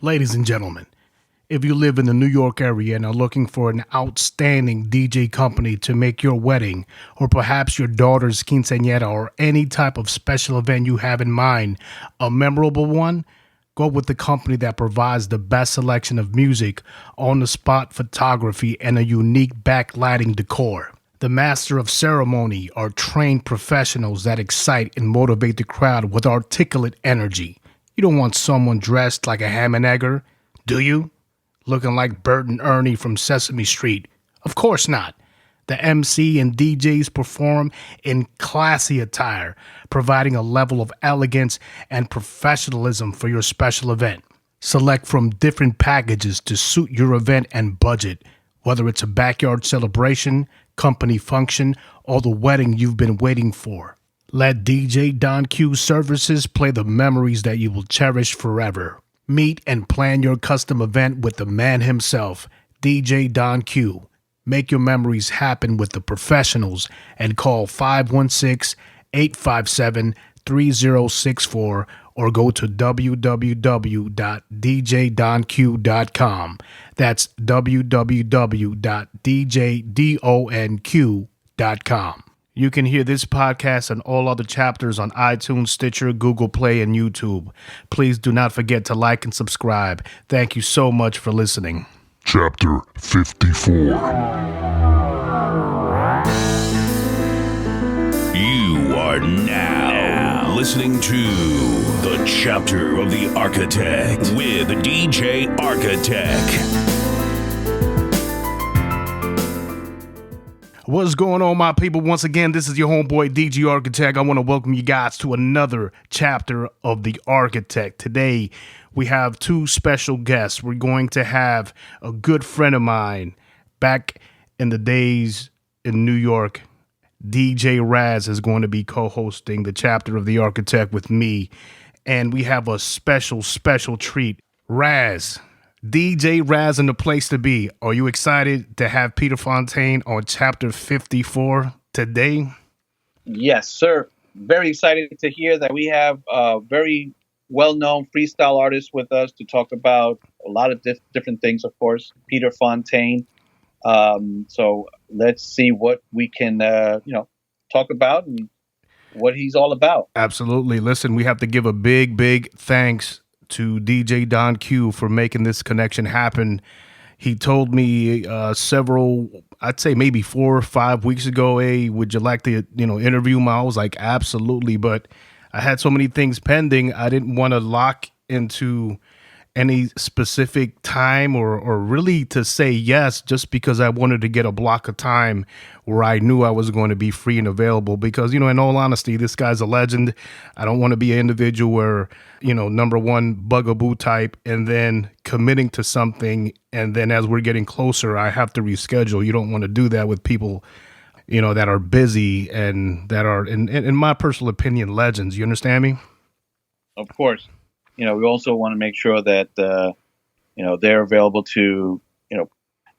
Ladies and gentlemen, if you live in the New York area and are looking for an outstanding DJ company to make your wedding, or perhaps your daughter's quinceañera, or any type of special event you have in mind, a memorable one, go with the company that provides the best selection of music, on-the-spot photography, and a unique backlighting decor. The master of ceremony are trained professionals that excite and motivate the crowd with articulate energy. You don't want someone dressed like a ham and egger, do you? Looking like Bert and Ernie from Sesame Street. Of course not. The MC and DJs perform in classy attire, providing a level of elegance and professionalism for your special event. Select from different packages to suit your event and budget, whether it's a backyard celebration, company function, or the wedding you've been waiting for. Let DJ Don Q's services play the memories that you will cherish forever. Meet and plan your custom event with the man himself, DJ Don Q. Make your memories happen with the professionals and call 516-857-3064 or go to www.djdonq.com. That's www.djdonq.com. You can hear this podcast and all other chapters on iTunes, Stitcher, Google Play, and YouTube. Please do not forget to like and subscribe. Thank you so much for listening. Chapter 54. You are now listening to the Chapter of the Architect with DJ Architect. What's going on, my people? Once again, this is your homeboy, DJ Architect. I want to welcome you guys to another chapter of The Architect. Today, we have two special guests. We're going to have a good friend of mine back in the days in New York. DJ Raz is going to be co-hosting the chapter of The Architect with me. And we have a special treat. Raz. DJ Raz in the place to be. Are you excited to have Peter Fontaine on chapter 54 today? Yes, sir. Very excited to hear that we have a very well-known freestyle artist with us to talk about a lot of different things, of course, Peter Fontaine. So let's see what we can, talk about and what he's all about. Absolutely. Listen, we have to give a big thanks to DJ Don Q for making this connection happen. He told me I'd say maybe 4 or 5 weeks ago, hey, would you like to, interview me? I was like, absolutely. But I had so many things pending. I didn't want to lock into any specific time or really to say yes, just because I wanted to get a block of time where I knew I was going to be free and available. Because, in all honesty, this guy's a legend. I don't want to be an individual where, number one, bugaboo type, and then committing to something. And then as we're getting closer, I have to reschedule. You don't want to do that with people, that are busy and that are, in my personal opinion, legends. You understand me? Of course. We also want to make sure that, they're available to,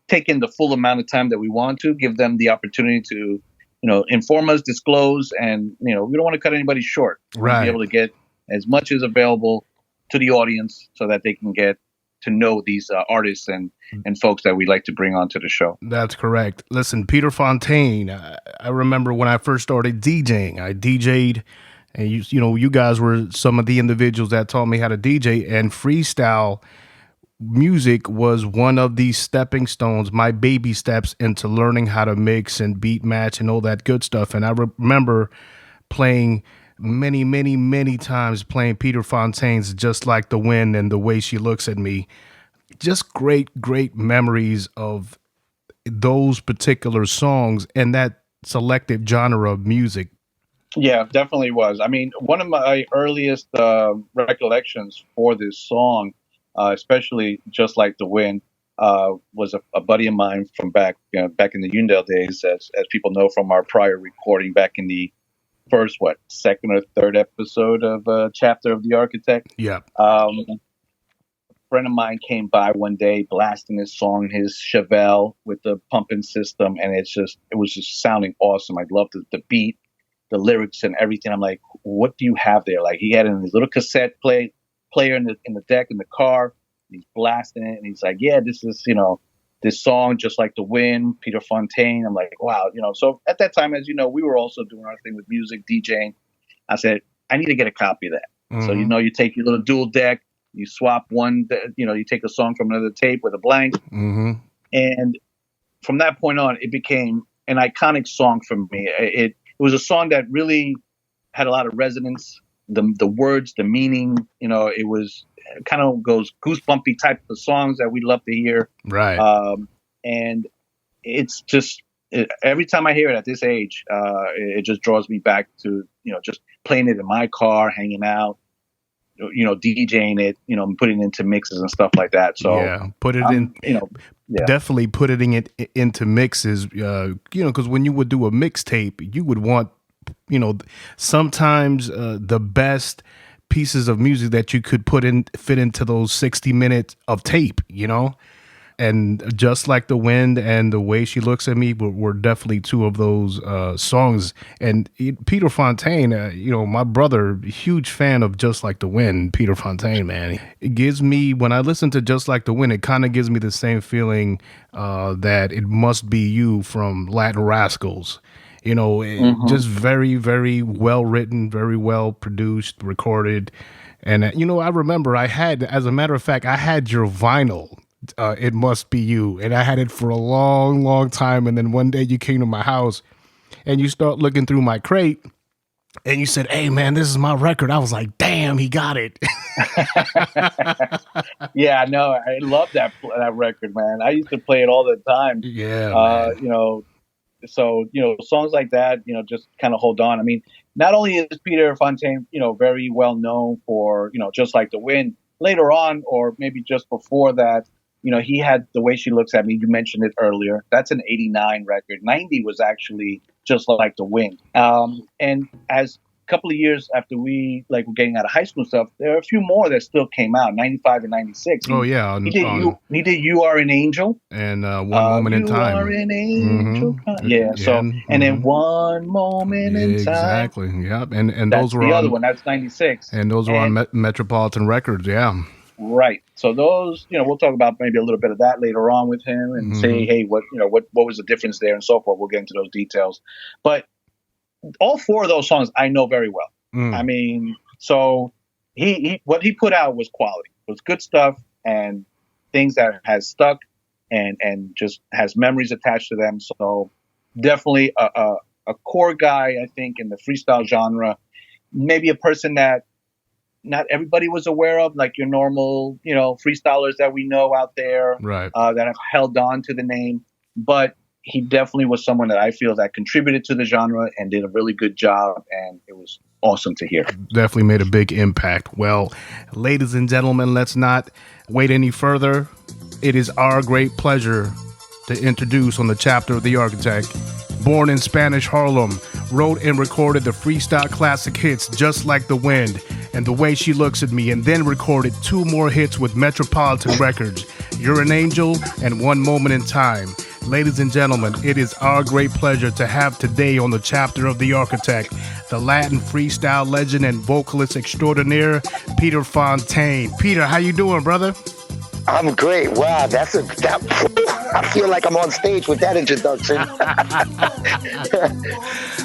take in the full amount of time that we want to, give them the opportunity to, inform us, disclose, and, we don't want to cut anybody short. We want to be able to get as much as available to the audience so that they can get to know these artists and folks that we like to bring onto the show. That's correct. Listen, Peter Fontaine, I remember when I first started DJing, I DJ'd. And you guys were some of the individuals that taught me how to DJ, and freestyle music was one of these stepping stones, my baby steps into learning how to mix and beat match and all that good stuff. And I remember playing many times playing Peter Fontaine's Just Like the Wind and The Way She Looks at Me. Just great memories of those particular songs and that selected genre of music. Yeah, definitely was. I mean, one of my earliest recollections for this song, especially Just Like the Wind, was a buddy of mine from back in the Uniondale days, as people know from our prior recording back in the first, second or third episode of Chapter of the Architect. Yeah. A friend of mine came by one day blasting his song, his Chevelle with the pumping system, and it was just sounding awesome. I loved the beat, the lyrics and everything. I'm like, what do you have there? Like, he had in his little cassette player in the deck in the car, he's blasting it, and he's like, yeah, this is, this song, Just Like the Wind, Peter Fontaine. I'm like, wow, so at that time, as you know, we were also doing our thing with music, DJing. I said, I need to get a copy of that. Mm-hmm. So, you take your little dual deck, you swap one, you take a song from another tape with a blank. Mm-hmm. And from that point on, it became an iconic song for me. It was a song that really had a lot of resonance. The words, the meaning, it kind of goes goosebumpy type of songs that we love to hear. Right. And it's just, every time I hear it at this age, it just draws me back to, just playing it in my car, hanging out, DJing it, putting it into mixes and stuff like that. So yeah, put it in, definitely putting it into mixes, because when you would do a mixtape, you would want, sometimes the best pieces of music that you could fit into those 60 minutes of tape, and Just Like the Wind and The Way She Looks at Me were definitely two of those songs. And Peter Fontaine, my brother, huge fan of Just Like the Wind. Peter Fontaine, man, it gives me, when I listen to Just Like the Wind, it kind of gives me the same feeling that It Must Be You from Latin Rascals. Just very, very well written, very well produced, recorded. And, I remember as a matter of fact, I had your vinyl, It Must Be You. And I had it for a long, long time. And then one day you came to my house and you start looking through my crate and you said, hey, man, this is my record. I was like, damn, he got it. Yeah, no, I love that record, man. I used to play it all the time. Yeah. So, songs like that, just kind of hold on. I mean, not only is Peter Fontaine, very well known for, Just Like the Wind, later on, or maybe just before that, he had The Way She Looks at Me. You mentioned it earlier. That's an 89 record. 90 was actually Just Like the Wind. And as couple of years after we were getting out of high school stuff, there are a few more that still came out, 95 and 96. He did You Are an Angel. And One Moment in Time. You Are an Angel. Mm-hmm. Yeah. So, and then One Moment in Time. Exactly. Yep. And that's those were the other one. That's 96. And those were on Metropolitan Records. Yeah. Right. So those, we'll talk about maybe a little bit of that later on with him and say, hey, what was the difference there and so forth. We'll get into those details. But all four of those songs I know very well. I mean, so he what he put out was quality. It was good stuff and things that has stuck and just has memories attached to them. So definitely a core guy, I think, in the freestyle genre. Maybe a person that not everybody was aware of, like your normal, freestylers that we know out there, right? That have held on to the name, but he definitely was someone that I feel that contributed to the genre and did a really good job, and it was awesome to hear. Definitely made a big impact. Well, ladies and gentlemen, let's not wait any further. It is our great pleasure to introduce on the chapter of the Architect. Born in Spanish Harlem, wrote and recorded the freestyle classic hits Just Like the Wind and The Way She Looks at Me, and then recorded two more hits with Metropolitan Records, You're an Angel and One Moment in Time. Ladies and gentlemen, it is our great pleasure to have today on the chapter of the Architect, the Latin freestyle legend and vocalist extraordinaire, Peter Fontaine. Peter, how you doing, brother? I'm great. Wow, I feel like I'm on stage with that introduction.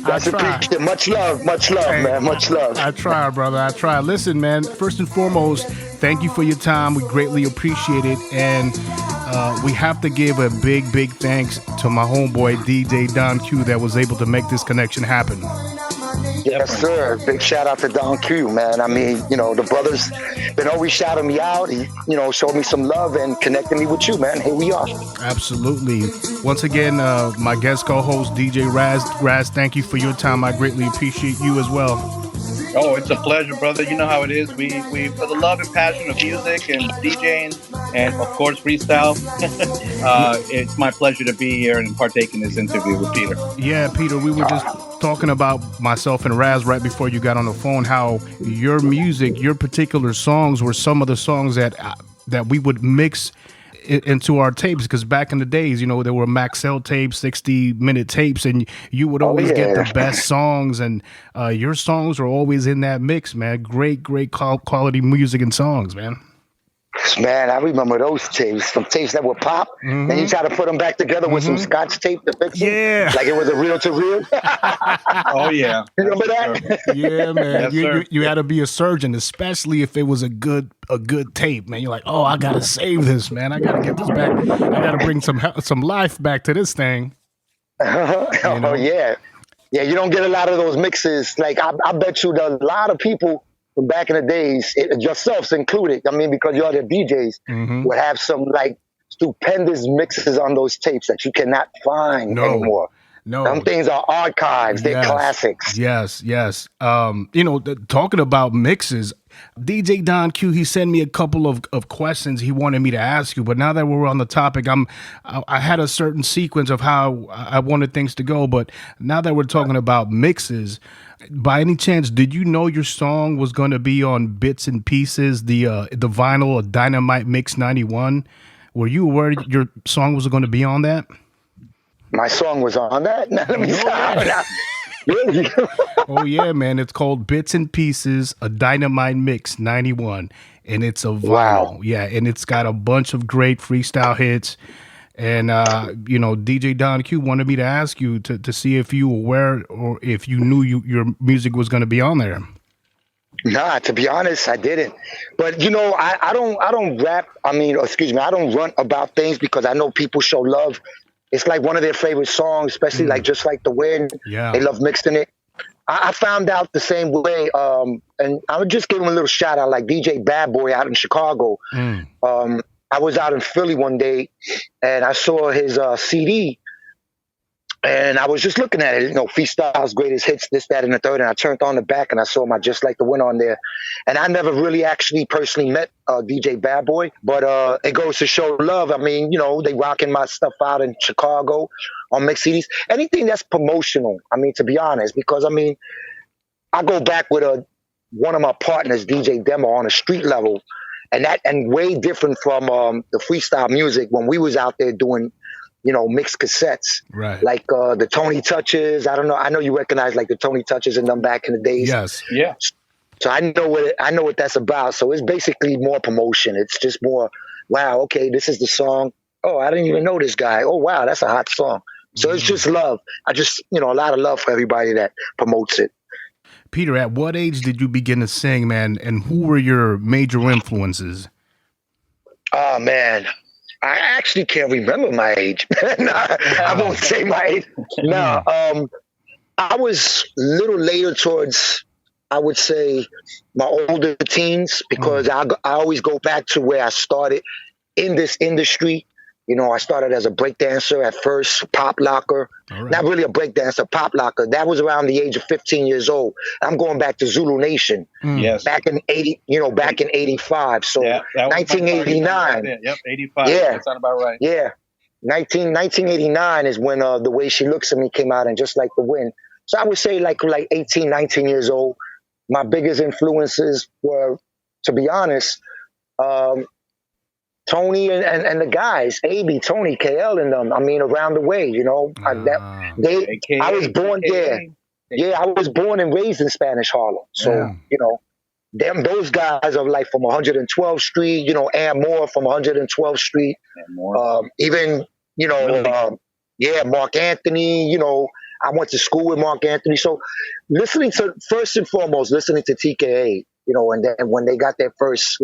That's appreciated. Much love, hey, man. Much love. I try, brother. I try. Listen, man, first and foremost, thank you for your time. We greatly appreciate it. And we have to give a big, big thanks to my homeboy, DJ Don Q, that was able to make this connection happen. Yes, sir. Big shout out to Don Q, man. I mean, the brother's been always shouting me out. He, showed me some love and connected me with you, man. Here we are. Absolutely. Once again, my guest co-host, DJ Raz. Raz, thank you for your time. I greatly appreciate you as well. Oh, it's a pleasure, brother. You know how it is. We for the love and passion of music and DJing and, of course, freestyle. It's my pleasure to be here and partake in this interview with Peter. Yeah, Peter, we were just talking about, myself and Raz, right before you got on the phone, how your music, your particular songs were some of the songs that we would mix into our tapes, because back in the days, there were Maxell tapes, 60-minute tapes, and you would always get the best songs, and your songs are always in that mix, man. Great quality music and songs, man. Man, I remember those tapes. Some tapes that would pop, and you try to put them back together with some Scotch tape to fix them, Yeah. like it was a reel to reel. Oh yeah, You remember Sure. that? Yeah, man. Yes, you, sir. you had to be a surgeon, especially if it was a good tape, man. You're like, oh, I gotta save this, man. I gotta get this back. I gotta bring some life back to this thing. Oh know? yeah. You don't get a lot of those mixes. Like I bet you that a lot of people from back in the days, yourselves included. I mean, because you're the DJs, would have some like stupendous mixes on those tapes that you cannot find anymore. No, Some things are archives. They're classics. Yes. Talking about mixes, DJ Don Q, he sent me a couple of questions he wanted me to ask you. But now that we're on the topic, I had a certain sequence of how I wanted things to go. But now that we're talking about mixes, by any chance, did you know your song was going to be on Bits and Pieces, the vinyl, a Dynamite Mix 91? Were you aware your song was going to be on that? My song was on that. Let me stop. Really? Oh yeah, man! It's called Bits and Pieces, a Dynamite Mix 91, and it's a vinyl. Wow. Yeah, and it's got a bunch of great freestyle hits. And DJ Don Q wanted me to ask you to see if you were aware or if you knew your music was going to be on there. Nah, to be honest, I didn't. But I don't rap. I don't run about things because I know people show love. It's like one of their favorite songs, especially like Just Like the Wind. Yeah. They love mixing it. I found out the same way, and I would just give him a little shout out, like DJ Bad Boy out in Chicago. I was out in Philly one day, and I saw his CD, and I was just looking at it, Freestyle's Greatest Hits, this, that, and the third, and I turned on the back, and I saw my Just Like the Wind on there. And I never really actually personally met DJ Bad Boy, but it goes to show love. I mean, they rocking my stuff out in Chicago on mix CDs. Anything that's promotional, to be honest, because, I go back with one of my partners, DJ Demo, on a street level, and way different from the freestyle music when we was out there doing mixed cassettes, right? Like the Tony Touches. I don't know. I know you recognize like the Tony Touches and them back in the days. Yes. Yeah. So I know what that's about. So it's basically more promotion. It's just more, wow, okay, this is the song. Oh, I didn't even know this guy. Oh, wow, that's a hot song. So it's just love. I just, a lot of love for everybody that promotes it. Peter, at what age did you begin to sing, man? And who were your major influences? Oh, man. I actually can't remember my age. I won't say my age. No, I was a little later towards, I would say, my older teens, because I always go back to where I started in this industry. I started as a breakdancer at first, pop locker. Right. Not really a breakdancer, pop locker. That was around the age of 15 years old. I'm going back to Zulu Nation. Yes. Back in 85. So 1989. Yep, 85. Yeah. That sounds about right. Yeah. 1989 is when The Way She Looks at Me came out, and Just Like the Wind. So I would say like 18, 19 years old. My biggest influences were, to be honest, Tony and the guys, AB, Tony, KL, and them. Around the way, I was born there. Yeah, I was born and raised in Spanish Harlem. So, those guys are like from 112th Street, and more from 112th Street. Even, Mark Anthony, I went to school with Mark Anthony. So first and foremost, listening to TKA, and then when they got their first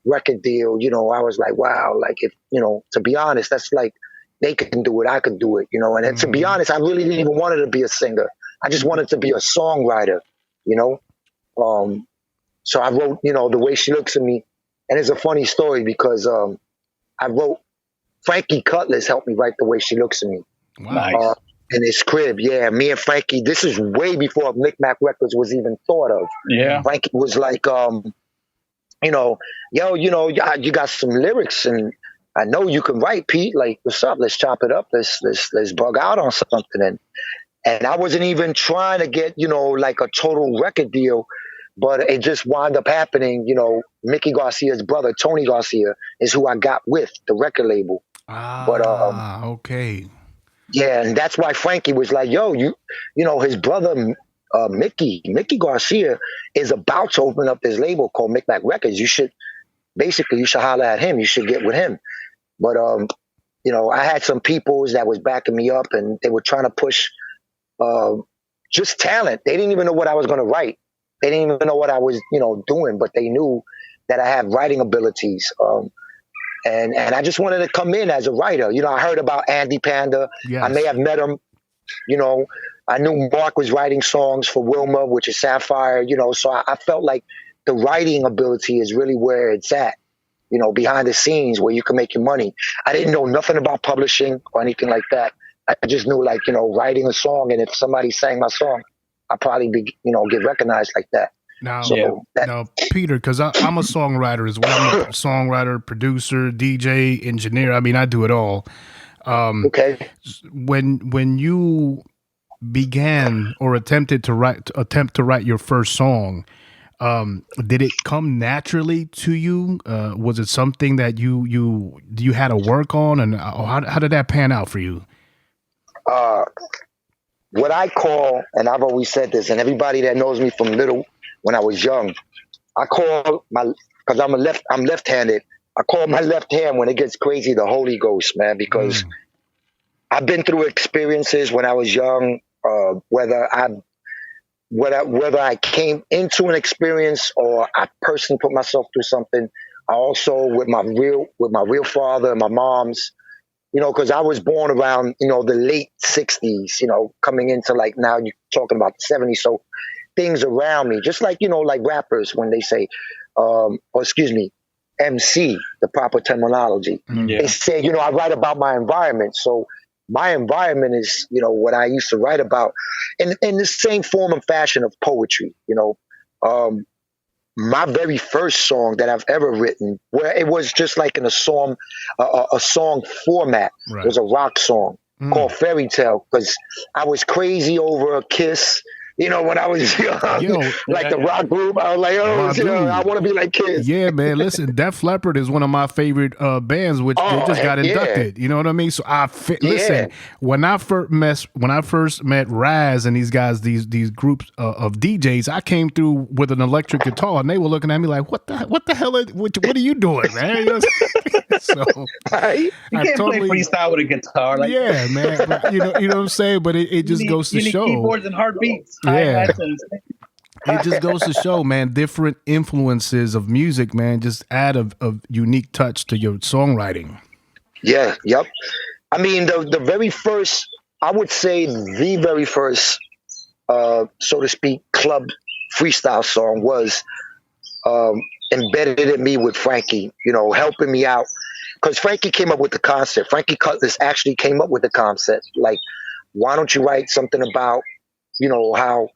record deal, I was like, wow, if, to be honest, that's like, they can do it, I could do it, and then, to be honest, I really didn't even want to be a singer. I just wanted to be a songwriter, so I wrote, The Way She Looks at Me. And it's a funny story because I wrote, Frankie Cutlass helped me write The Way She Looks at Me. Nice. In his crib, yeah. Me and Frankie, this is way before Micmac Records was even thought of. Yeah. Frankie was like, yo, you got some lyrics and I know you can write, Pete. Like, what's up? Let's chop it up. Let's bug out on something. And I wasn't even trying to get, like a total record deal, but it just wound up happening. Mickey Garcia's brother, Tony Garcia, is who I got with the record label. Okay. Yeah, and that's why Frankie was like, yo, his brother, Mickey Garcia is about to open up this label called Micmac Records. You should basically you should holler at him. You should get with him. But I had some peoples that was backing me up, and they were trying to push just talent. They didn't even know what I was going to write. They didn't even know what I was, doing, but they knew that I have writing abilities. And I just wanted to come in as a writer. I heard about Andy Panda. Yes. I may have met him. I knew Mark was writing songs for Wilma, which is Sapphire. So I felt like the writing ability is really where it's at. Behind the scenes where you can make your money. I didn't know nothing about publishing or anything like that. I just knew writing a song, and if somebody sang my song, I'd probably get recognized like that. Now, Peter, because I'm a songwriter as well. I'm a songwriter, producer, DJ, engineer. I mean, I do it all. Okay. When you began or attempted to write your first song, did it come naturally to you? Was it something that you had to work on, and how did that pan out for you? What I call, and I've always said this, and everybody that knows me from when I was young, I call because I'm left-handed. I call my left hand when it gets crazy the Holy Ghost, man, because I've been through experiences when I was young, whether I came into an experience or I personally put myself through something. I also with my real father and my mom's, because I was born around the late '60s, coming into now you're talking about the '70s. So things around me, just like rappers when they say, or excuse me, MC, the proper terminology. Yeah. They say, I write about my environment. So my environment is, what I used to write about in the same form and fashion of poetry. My very first song that I've ever written, where it was just like in a song format, Right. was a rock song called Fairy Tale, because I was crazy over a Kiss. When I was young, the rock group, I was like, I want to be like Kiss. Yeah, man. Listen, Def Leppard is one of my favorite bands, which they just got inducted. You know what I mean? So listen, when I first met Raz and these guys, these groups of DJs, I came through with an electric guitar, and they were looking at me like, "What the hell? What are you doing, man?" So you can't play freestyle with a guitar, yeah, man. But, you know what I'm saying. But it just goes to show keyboards and heartbeats. Yeah. It just goes to show, man, different influences of music, man, just add a unique touch to your songwriting. Yeah, yep. I mean, the very first, I would say the very first, so to speak, club freestyle song was embedded in me with Frankie, helping me out. Because Frankie came up with the concept. Frankie Cutlass actually came up with the concept. Like, why don't you write something about, how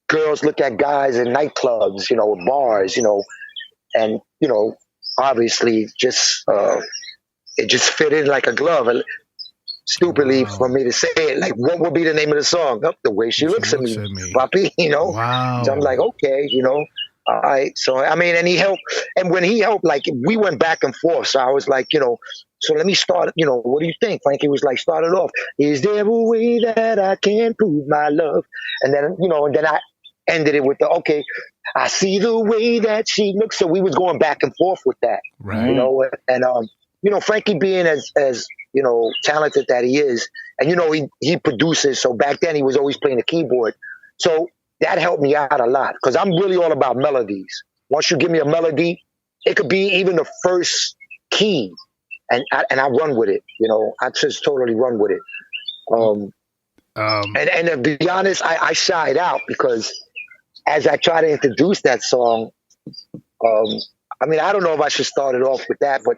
girls look at guys in nightclubs, bars, and, obviously just, it just fit in like a glove. And stupidly for me to say it, like, what would be the name of the song? Oh, The Way She Looks at Me, Papi, Wow. So I'm like, okay, all right. So, I mean, and he helped. And when he helped, like, we went back and forth. So I was like, so let me start, what do you think? Frankie was like, start it off. Is there a way that I can prove my love? And then, and then I ended it with okay, I see the way that she looks. So we was going back and forth with that, right. And, Frankie being as talented that he is, and, he produces. So back then he was always playing the keyboard. So that helped me out a lot because I'm really all about melodies. Once you give me a melody, it could be even the first key, and I run with it. I just totally run with it. And to be honest, I shied out because as I try to introduce that song, I mean, I don't know if I should start it off with that, but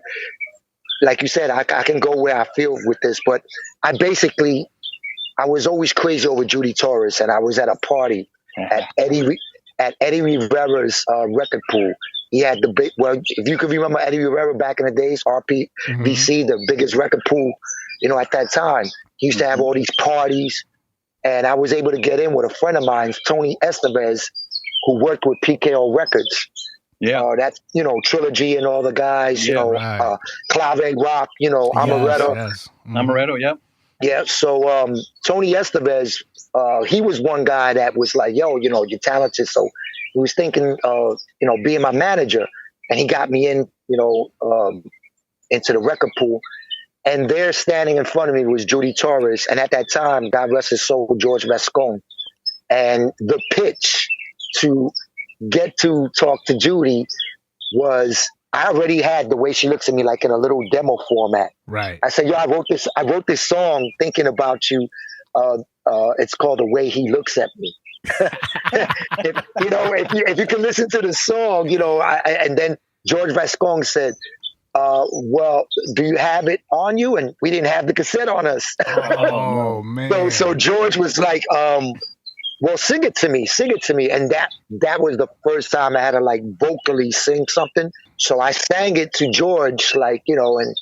like you said, I can go where I feel with this. But I was always crazy over Judy Torres, and I was at a party at Eddie Rivera's record pool. He had if you could remember Eddie Rivera back in the days, RPVC, the biggest record pool, at that time. He used to have all these parties, and I was able to get in with a friend of mine, Tony Estevez, who worked with PKO Records. Yeah, that's Trilogy and all the guys. Right. Clave Rock. Amaretto. Yes. Amaretto. Yep. Yeah. So Tony Estevez, he was one guy that was like, "Yo, you're talented." So he was thinking of being my manager, and he got me in, into the record pool. And there, standing in front of me, was Judy Torres, and at that time, God rest his soul, George Vascon. And the pitch to get to talk to Judy was, I already had the way she looks at me, like in a little demo format. Right. I said, "Yo, I wrote this song thinking about you. It's called The Way He Looks at Me." if you can listen to the song, and then George Vascon said, "Well, do you have it on you?" And we didn't have the cassette on us. Oh man. So George was like, "Well, sing it to me," and that was the first time I had to like vocally sing something. So I sang it to George, and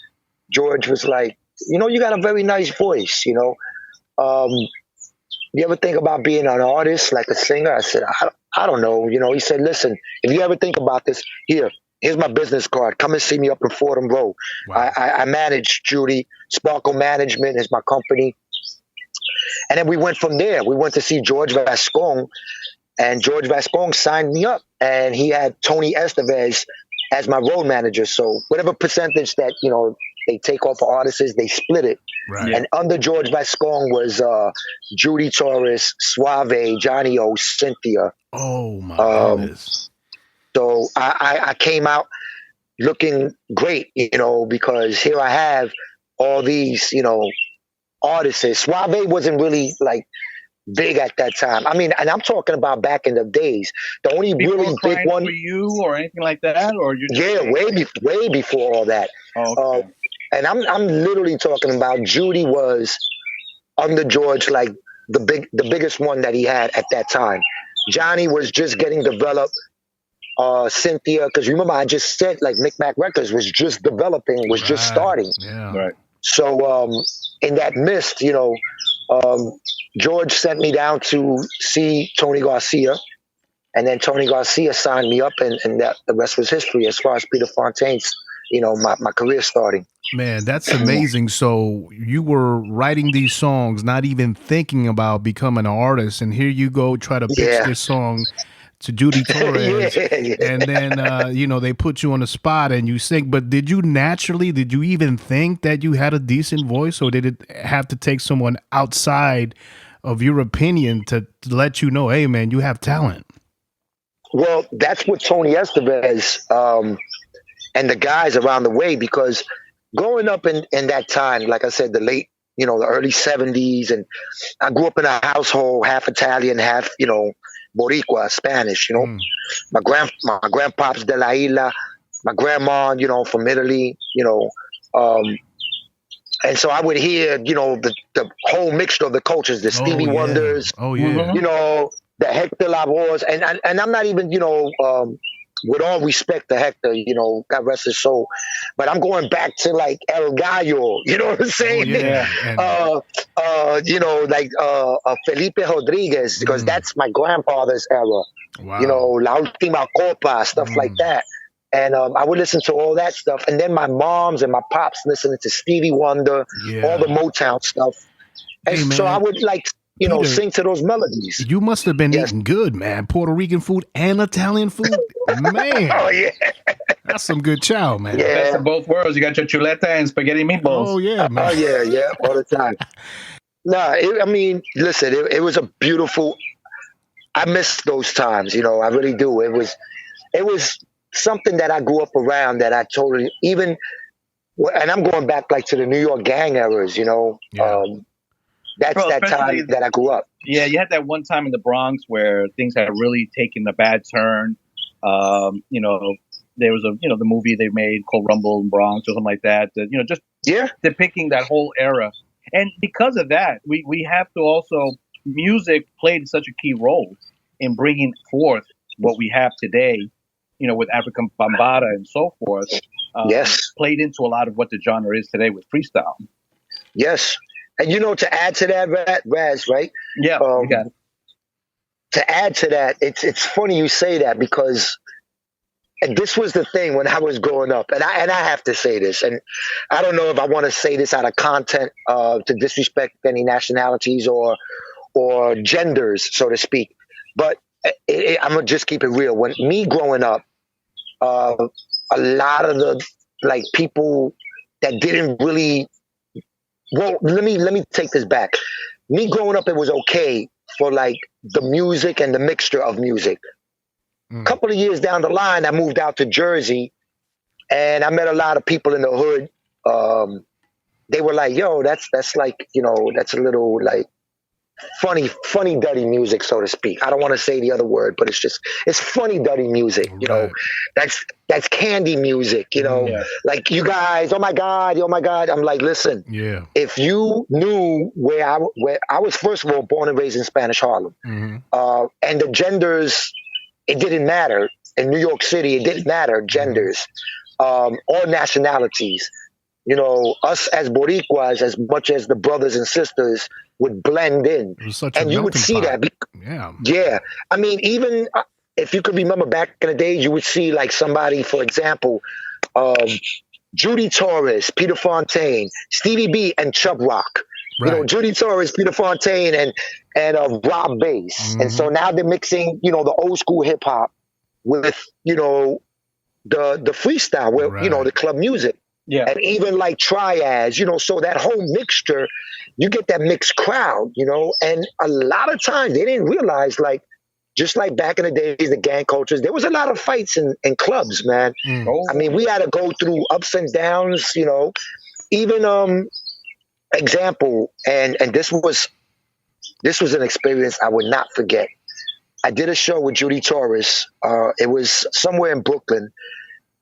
George was like, "You got a very nice voice, You ever think about being an artist, like a singer?" I said, I don't know. He said, "Listen, if you ever think about this, here's my business card. Come and see me up in Fordham Road." Wow. I manage Judy. Sparkle Management is my company. And then we went from there. We went to see George Vascon, and George Vascon signed me up. And he had Tony Estevez as my road manager. So whatever percentage that, they take off for artists, they split it. Right. And under George Vascon was Judy Torres, Suave, Johnny O, Cynthia. Oh my goodness. So I came out looking great, because here I have all these, artists. Suave wasn't really like big at that time. I mean, and I'm talking about back in the days. The only really big one for you or anything like that, or you? Yeah, way before all that. Oh, okay. And I'm literally talking about Judy was under George like the biggest one that he had at that time. Johnny was just getting developed. Cynthia, because remember I just said like Micmac Records was just developing, was just starting. Yeah. Right. So in that mist, George sent me down to see Tony Garcia, and then Tony Garcia signed me up, and that the rest was history as far as Peter Fontaine's, my career starting. Man, that's amazing. So you were writing these songs, not even thinking about becoming an artist, and here you go try to pitch this song to Judy Torres, and then they put you on the spot and you sing. But did you even think that you had a decent voice, or did it have to take someone outside of your opinion to let you know, hey man, you have talent? Well, that's what Tony Estevez and the guys around the way, because growing up in that time, like I said, the early 70s, and I grew up in a household half Italian, half Boricua, Spanish, my grandpaps de la Isla, my grandma, from Italy, and so I would hear, the whole mixture of the cultures, the Stevie Wonders, the Hector Lavoes, and I'm not even, with all respect to Hector, God rest his soul, but I'm going back to like El Gallo, you know what I'm saying? Felipe Rodriguez, because that's my grandfather's era. Wow. La Última Copa, stuff like that. And I would listen to all that stuff. And then my moms and my pops listening to Stevie Wonder, all the Motown stuff. And so I would Peter, sing to those melodies. You must have been eating good, man. Puerto Rican food and Italian food. Man. Oh, yeah. That's some good chow, man. Yeah. Best of both worlds. You got your chuleta and spaghetti meatballs. Oh, yeah, man. Oh, yeah, all the time. Listen, it was a beautiful, I miss those times, I really do. It was something that I grew up around that I totally, and I'm going back like to the New York gang eras, That's that time that I grew up. Yeah, you had that one time in the Bronx where things had really taken a bad turn. There was the movie they made called Rumble in Bronx or something like that. Depicting that whole era. And because of that, we have to also, music played such a key role in bringing forth what we have today, with African Bambata and so forth. Played into a lot of what the genre is today with freestyle. Yes. And to add to that, Raz, right? Yeah, you got it. To add to that, it's funny you say that, because this was the thing when I was growing up, and I have to say this, and I don't know if I want to say this out of content to disrespect any nationalities or genders, so to speak, but I'm gonna just keep it real. When me growing up, a lot of the like people that didn't really. Well, let me take this back. Me growing up, it was okay for like the music and the mixture of music. A couple of years down the line, I moved out to Jersey, and I met a lot of people in the hood. They were like, "Yo, that's like, you know, that's a little like funny dirty music, so to speak." I don't want to say the other word, but it's funny dirty music. You know, that's candy music. You know, like you guys, oh my god. I'm like, listen, if you knew where I was, first of all, born and raised in Spanish Harlem, and the genders, it didn't matter in New York City. It didn't matter genders, all nationalities. You know, us as Boricuas, as much as the brothers and sisters would blend in, and you would see that. Yeah. I mean, even if you could remember back in the days, you would see like somebody, for example, Judy Torres, Peter Fontaine, Stevie B, and Chubb Rock. Right. You know, Judy Torres, Peter Fontaine, and Rob Bass. And so now they're mixing, you know, the old school hip hop with, you know, the freestyle, where you know, the club music. Yeah. And even like triads, you know, so that whole mixture, you get that mixed crowd, you know, and a lot of times they didn't realize, like, just like back in the days, the gang cultures, there was a lot of fights in clubs, man. I mean, we had to go through ups and downs, you know, even, example, and this was an experience I would not forget. I did a show with Judy Torres. It was somewhere in Brooklyn,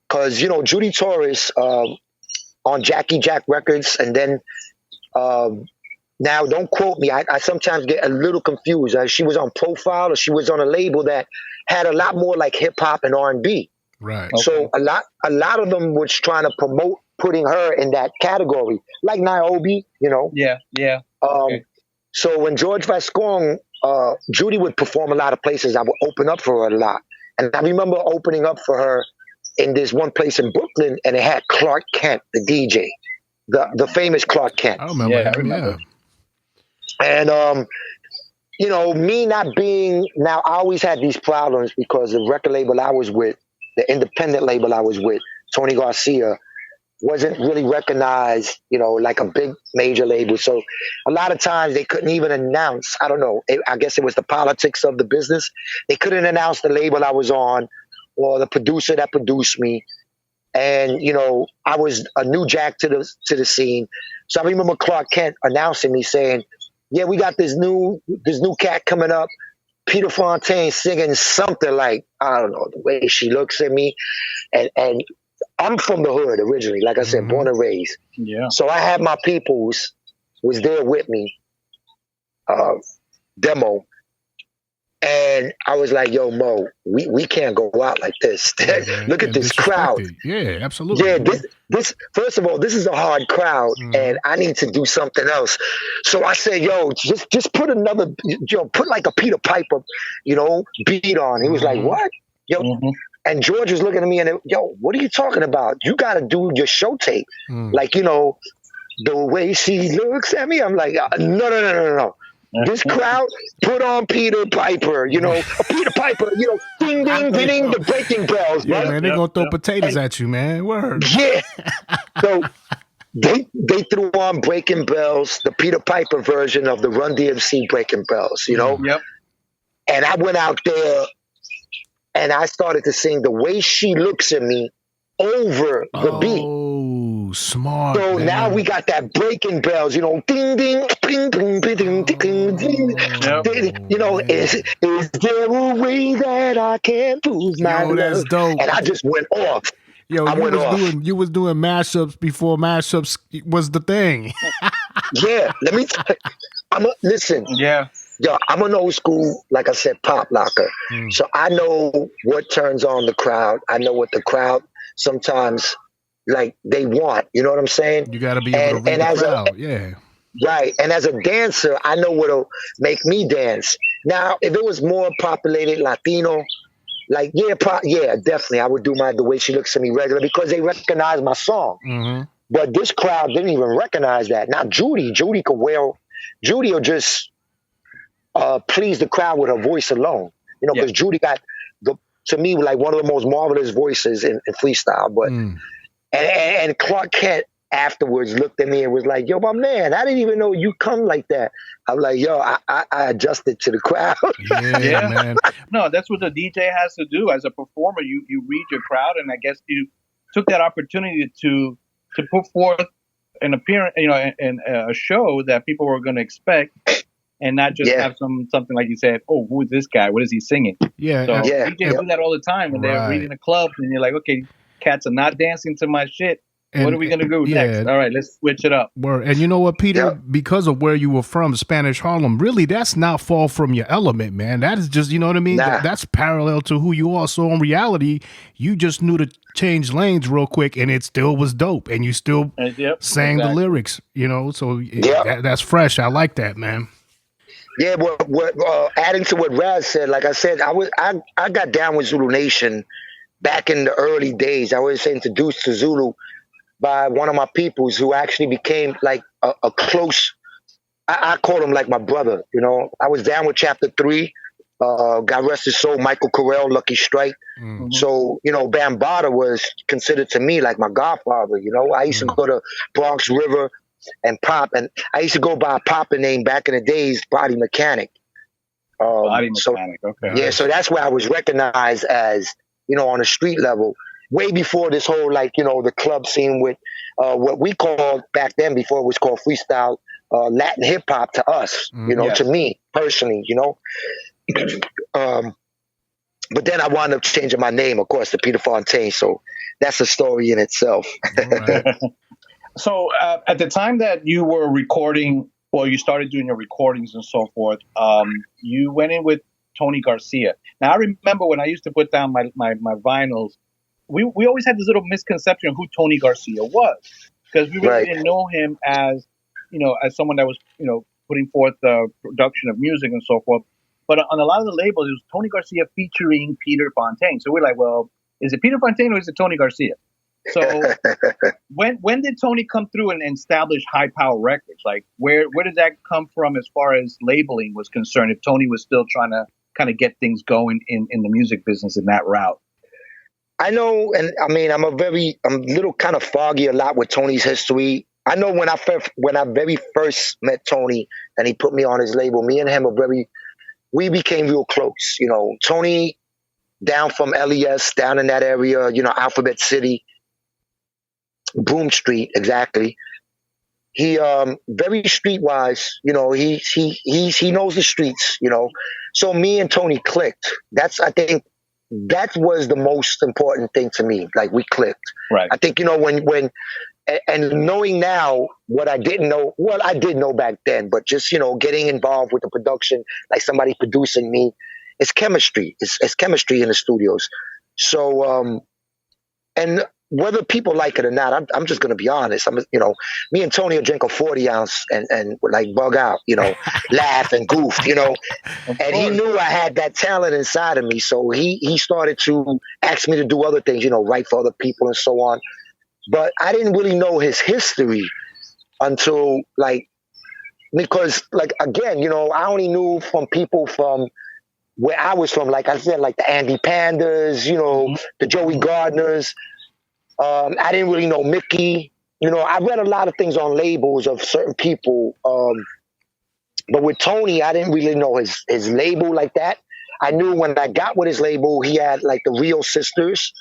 because, you know, Judy Torres, on Jackie Jack Records, and then now don't quote me, I sometimes get a little confused. She was on Profile, or she was on a label that had a lot more like hip hop and R&B. Right. Okay. So a lot of them was trying to promote putting her in that category, like Niobe, you know. Yeah. Okay. So when George Vascon, Judy would perform a lot of places, I would open up for her a lot, and I remember opening up for her in this one place in Brooklyn, and it had Clark Kent, the DJ, the famous Clark Kent. I remember. Yeah, I remember. And you know, me not being, now I always had these problems because the record label I was with, the independent label I was with, Tony Garcia, wasn't really recognized, you know, like a big major label. So a lot of times they couldn't even announce. I don't know. I guess it was the politics of the business. They couldn't announce the label I was on, or the producer that produced me. And, you know, I was a new jack to the scene. So I remember Clark Kent announcing me, saying, yeah, we got this new cat coming up, Peter Fontaine, singing something like, I don't know, the way she looks at me. And I'm from the hood originally, like I said, born and raised. Yeah. So I had my peoples was there with me, demo. And I was like, yo, Mo, we can't go out like this. Look at this crowd. Yeah, absolutely. Yeah, this first of all, this is a hard crowd, and I need to do something else. So I said, yo, just put another, put like a Peter Piper, beat on. He was like, what? Yo, and George was looking at me and, yo, what are you talking about? You got to do your show tape. Like, the way she looks at me, I'm like, no. This crowd, put on Peter Piper, a Peter Piper, ding, ding, ding, the breaking bells, yeah, right? Man, they're going to throw potatoes at you, man. Word. Yeah. So they threw on Breaking Bells, the Peter Piper version of the Run DMC Breaking Bells, Yep. And I went out there and I started to sing The Way She Looks at Me over the beat. Oh, smart. So man. now we got that Breaking Bells, ding, ding, ping, ping, ping, ding, ding, ding. Is there a way that I can prove my love? That's dope. And I just went off. You was doing mashups before mashups was the thing. Yeah, let me listen. Yeah. Yo, I'm an old school, like I said, pop locker. So I know what turns on the crowd. I know what the crowd sometimes like they want. You know what I'm saying? You got to be able to read the crowd. Yeah. Right. And as a dancer, I know what'll make me dance. Now, if it was more populated Latino, like, yeah, definitely. I would do The Way She Looks at Me regular because they recognize my song. But this crowd didn't even recognize that. Now, Judy will just please the crowd with her voice alone. Because Judy got to me like one of the most marvelous voices in freestyle. But and Clark Kent afterwards looked at me and was like, "Yo, my man, I didn't even know you come like that." I'm like, "Yo, I adjusted to the crowd." Yeah, man. No, that's what the DJ has to do as a performer. You read your crowd, and I guess you took that opportunity to put forth an appearance, in a show that people were going to expect, and not just have something like you said. Oh, who is this guy? What is he singing? Yeah, So DJs do that all the time when they're reading the clubs, and you're like, okay, cats are not dancing to my shit. What are we going to do next? All right, let's switch it up. And you know what, Peter? Because of where you were from, Spanish Harlem, really, that's not fall from your element, man. That is just, you know what I mean? Nah. That's parallel to who you are. So in reality, you just knew to change lanes real quick, and it still was dope. And you still sang the lyrics, So that's fresh. I like that, man. Yeah, what adding to what Raz said, like I said, I got down with Zulu Nation back in the early days. I was introduced to Zulu by one of my peoples who actually became like a close, I call him like my brother, I was down with Chapter 3, God rest his soul, Michael Correll, Lucky Strike. So, Bambaataa was considered to me like my godfather, I used to go to Bronx River and Pop, and I used to go by a popper name back in the days, Body Mechanic. Body Mechanic, okay. Yeah, so that's where I was recognized as, on a street level. Way before this whole, the club scene with what we called back then, before it was called freestyle Latin hip hop to us, to me personally, but then I wound up changing my name, of course, to Peter Fontaine. So that's a story in itself. Right. So at the time that you were recording, you started doing your recordings and so forth, you went in with Tony Garcia. Now, I remember when I used to put down my vinyls, we always had this little misconception of who Tony Garcia was, because we really didn't know him as, as someone that was, putting forth the production of music and so forth. But on a lot of the labels, it was Tony Garcia featuring Peter Fontaine. So we're like, well, is it Peter Fontaine or is it Tony Garcia? So when did Tony come through and establish High Power Records? Like, where did that come from as far as labeling was concerned, if Tony was still trying to kind of get things going in the music business in that route? I know, and I mean, I'm a little kind of foggy a lot with Tony's history. I know when I very first met Tony and he put me on his label, me and him we became real close. Tony down from LES, down in that area, Alphabet City, Broome Street, exactly. He very streetwise, he knows the streets, So me and Tony clicked. I think that was the most important thing to me. Like, we clicked. Right. I think, when and knowing now what I didn't know, well, I did know back then, but just, getting involved with the production, like somebody producing me, it's chemistry. It's chemistry in the studios. So, and whether people like it or not, I'm just going to be honest. Me and Tony will drink a 40 ounce and like bug out, laugh and goof, and he knew I had that talent inside of me. So he started to ask me to do other things, write for other people and so on. But I didn't really know his history until because again, I only knew from people from where I was from, like I said, like the Andy Pandas, the Joey Gardners. I didn't really know Mickey. I read a lot of things on labels of certain people. But with Tony, I didn't really know his label like that. I knew when I got with his label, he had like the Rio Sisters.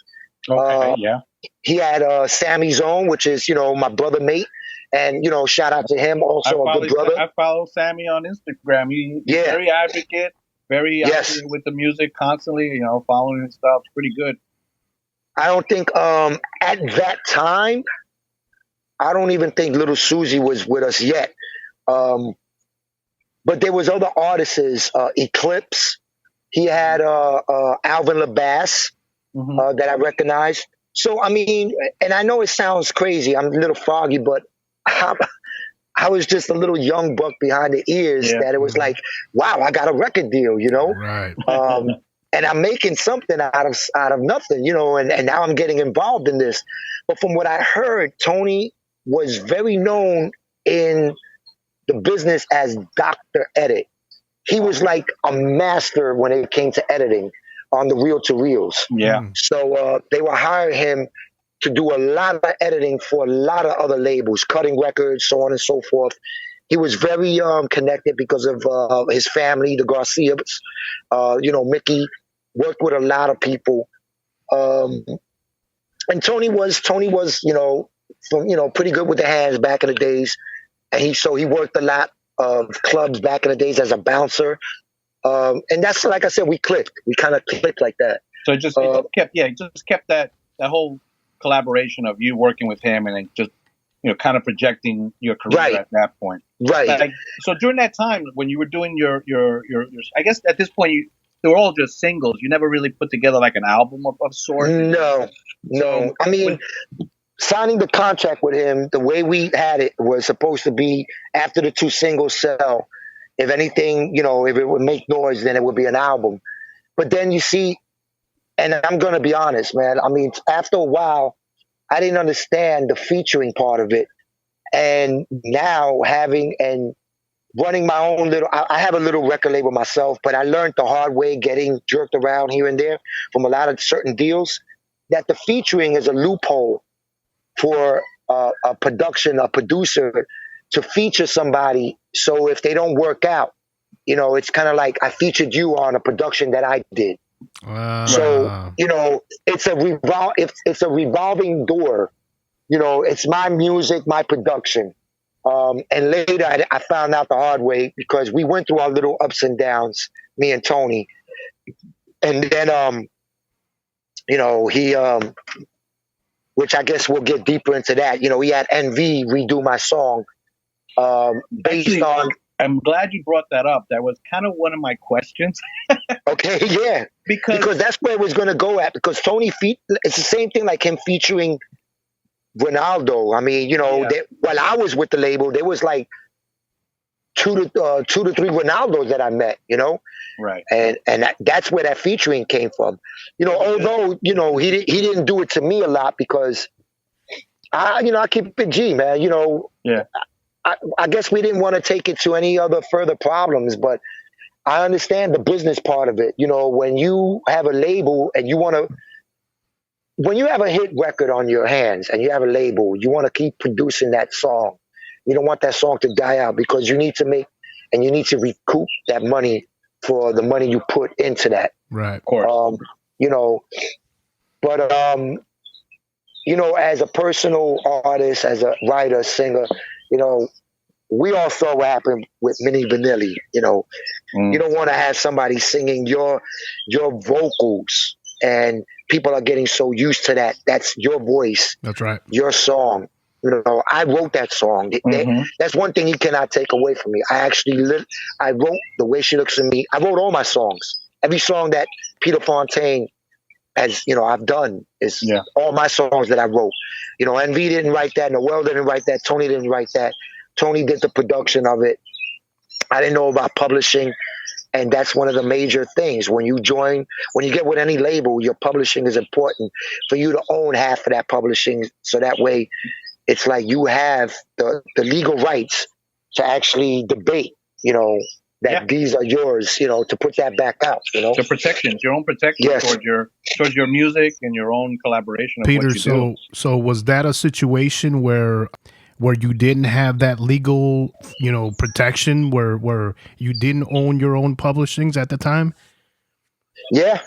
Okay, yeah. He had Sammy Zone, which is, my brother mate. And, shout out to him, also a good brother. I follow Sammy on Instagram. He's very advocate, very out there with the music constantly, following his stuff. It's pretty good. I don't think at that time, I don't even think Little Susie was with us yet. But there was other artists, Eclipse. He had Alvin LaBasse that I recognized. So, I mean, and I know it sounds crazy. I'm a little foggy, but I was just a little young buck behind the ears that it was like, wow, I got a record deal, Right. And I'm making something out of nothing, and now I'm getting involved in this. But from what I heard, Tony was very known in the business as Dr. Edit. He was like a master when it came to editing. on the reel to reels. Yeah. So they were hiring him to do a lot of editing for a lot of other labels, cutting records, so on and so forth. He was very connected because of his family, the Garcias. Mickey worked with a lot of people. And Tony was, pretty good with the hands back in the days. And he worked a lot of clubs back in the days as a bouncer. And that's, like I said, we clicked. We kind of clicked like that. So it just kept that whole collaboration of you working with him and then just, kind of projecting your career at that point. Right. So during that time when you were doing your I guess at this point they were all just singles. You never really put together like an album of sorts. No. I mean, signing the contract with him, the way we had it was supposed to be after the 2 singles sell. If anything, if it would make noise, then it would be an album. But then you see, and I'm going to be honest, man. I mean, after a while, I didn't understand the featuring part of it. And now having and running my own I have a little record label myself, but I learned the hard way getting jerked around here and there from a lot of certain deals that the featuring is a loophole for a producer to feature somebody. So if they don't work out, it's kind of like I featured you on a production that I did. So, it's a revolving door. It's my music, my production. And later I found out the hard way because we went through our little ups and downs, me and Tony. And then, he, which I guess we'll get deeper into that. He had NV redo my song based on. I'm glad you brought that up. That was kind of one of my questions. Okay, yeah. Because that's where it was going to go at. Because Tony, it's the same thing like him featuring Ronaldo. I mean, while I was with the label, there was like two to three Ronaldos that I met, Right. And that's where that featuring came from. Although, he didn't do it to me a lot because I keep it G, man. Yeah. I guess we didn't want to take it to any other further problems, but I understand the business part of it. When you have a label and when you have a hit record on your hands and you have a label, you want to keep producing that song. You don't want that song to die out because you need to recoup that money for the money you put into that. Right. Of course. As a personal artist, as a writer, singer, we all saw what happened with Milli Vanilli. You don't want to have somebody singing your vocals, and people are getting so used to that. That's your voice. That's right. Your song. I wrote that song. That's one thing you cannot take away from me. I wrote The Way She Looks at Me. I wrote all my songs. Every song that Peter Fontaine has, I've done is all my songs that I wrote. NV didn't write that. Noel didn't write that. Tony didn't write that. Tony did the production of it. I didn't know about publishing. And that's one of the major things. When you get with any label, your publishing is important for you to own half of that publishing. So that way it's like you have the legal rights to actually debate, that these are yours, to put that back out, So protections, your own protection towards your music and your own collaboration of Peter, what you do. So was that a situation where you didn't have that legal, protection, where you didn't own your own publishings at the time? Yeah.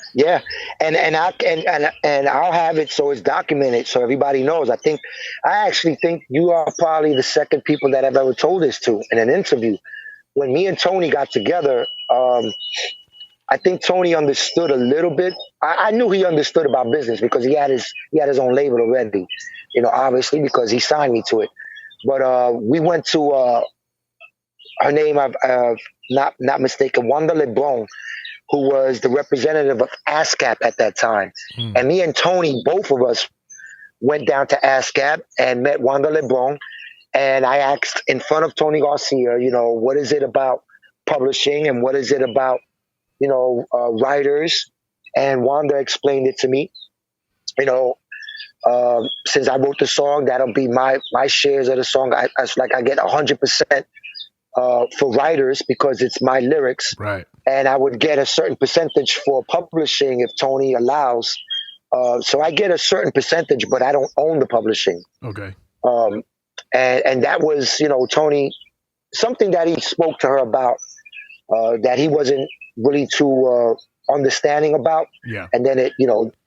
And I'll have it so it's documented so everybody knows. I actually think you are probably the second people that I've ever told this to in an interview. When me and Tony got together, I think Tony understood a little bit. I knew he understood about business because he had his own label already, obviously because he signed me to it. But we went to her name, I've not mistaken, Wanda LeBron, who was the representative of ASCAP at that time. And me and Tony, both of us, went down to ASCAP and met Wanda LeBron. And I asked in front of Tony Garcia, what is it about publishing and what is it about, writers? And Wanda explained it to me. Since I wrote the song, that'll be my shares of the song. I get 100% for writers because it's my lyrics, Right. and I would get a certain percentage for publishing if Tony allows. So I get a certain percentage, but I don't own the publishing. Okay. And that was, Tony, something that he spoke to her about that he wasn't really too understanding about. Yeah. And then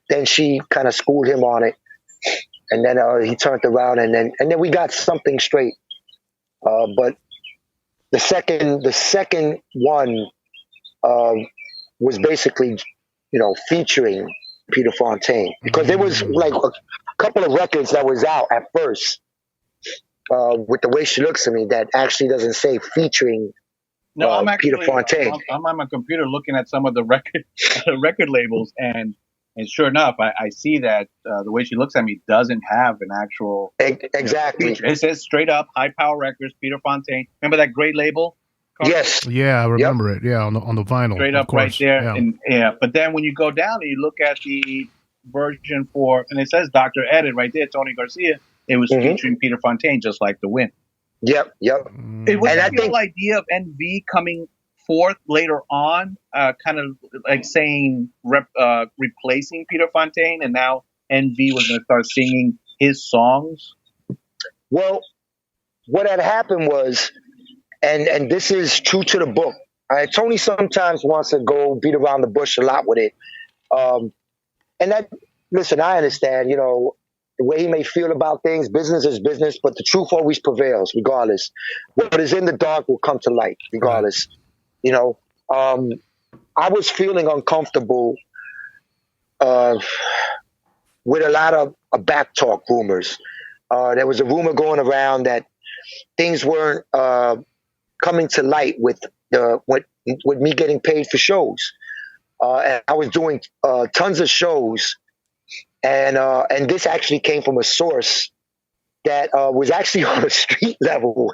then she kind of schooled him on it, and then he turned around, and then we got something straight. But the second one was basically, featuring Peter Fontaine, because there was like a couple of records that was out at first with The Way She Looks at Me that actually doesn't say featuring No, I'm Peter actually Fontaine. I'm on my computer looking at some of the record labels, and sure enough, I see that The Way She Looks at Me doesn't have an actual Exactly. feature. It says straight up High Power Records, Peter Fontaine. Remember that great label? Carl? Yes. Yeah, I remember it. Yeah, on the vinyl. Straight of up right course. there. Yeah. And but then when you go down and you look at the version for, and it says Dr. Edit right there, Tony Garcia, it was featuring Peter Fontaine, just like The Wind. Yep. It was the whole idea of NV coming forth later on, kind of like saying replacing Peter Fontaine, and now NV was going to start singing his songs. Well, what had happened was, and this is true to the book. Tony sometimes wants to go beat around the bush a lot with it. And that, listen, I understand, the way he may feel about things. Business is business, but the truth always prevails, regardless. What is in the dark will come to light, regardless. I was feeling uncomfortable with a lot of back talk rumors. There was a rumor going around that things weren't coming to light with me getting paid for shows. And I was doing tons of shows, and this actually came from a source that was actually on a street level.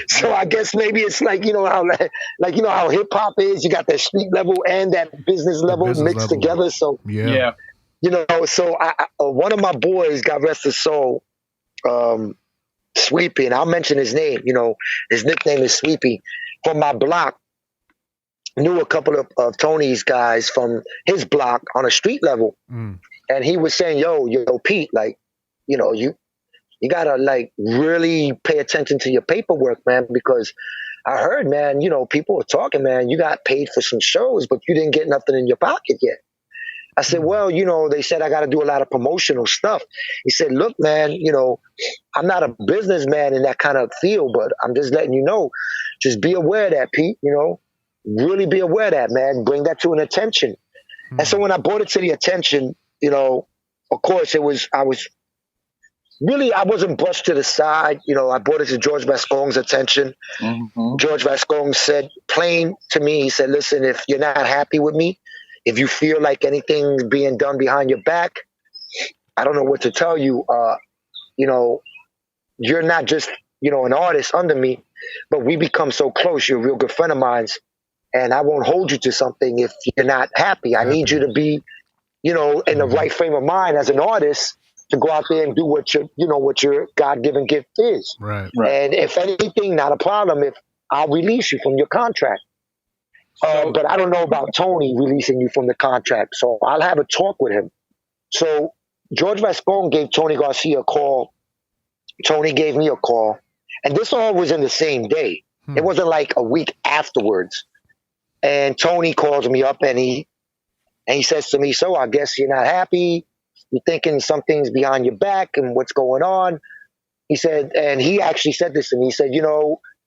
So I guess maybe it's like how hip hop is. You got that street level and that business level mixed together. So Yeah. So one of my boys, God rest his soul, Sweepy, and I'll mention his name. His nickname is Sweepy. From my block, knew a couple of Tony's guys from his block on a street level, and he was saying, "Yo, Pete, like, you gotta like really pay attention to your paperwork, man, because I heard, man, people are talking, man. You got paid for some shows, but you didn't get nothing in your pocket yet." I said, well, they said I got to do a lot of promotional stuff. He said, look, man, I'm not a businessman in that kind of field, but I'm just letting you know, just be aware of that, Pete, really be aware of that, man. Bring that to an attention. And so when I brought it to the attention, of course I wasn't brushed to the side. I brought it to George Vascon's attention. George Vascon said plain to me, he said, listen, if you're not happy with me, if you feel like anything's being done behind your back, I don't know what to tell you. You're not just, an artist under me, but we become so close. You're a real good friend of mine, and I won't hold you to something if you're not happy. I need you to be, in the right frame of mind as an artist to go out there and do what your God-given gift is. Right. And if anything, not a problem if I'll release you from your contract. But I don't know about Tony releasing you from the contract, so I'll have a talk with him. So George Vascon gave Tony Garcia a call. Tony gave me a call. And this all was in the same day. It wasn't like a week afterwards. And Tony calls me up and he says to me, so I guess you're not happy. You're thinking something's behind your back and what's going on. He said, and he actually said this to me. He said,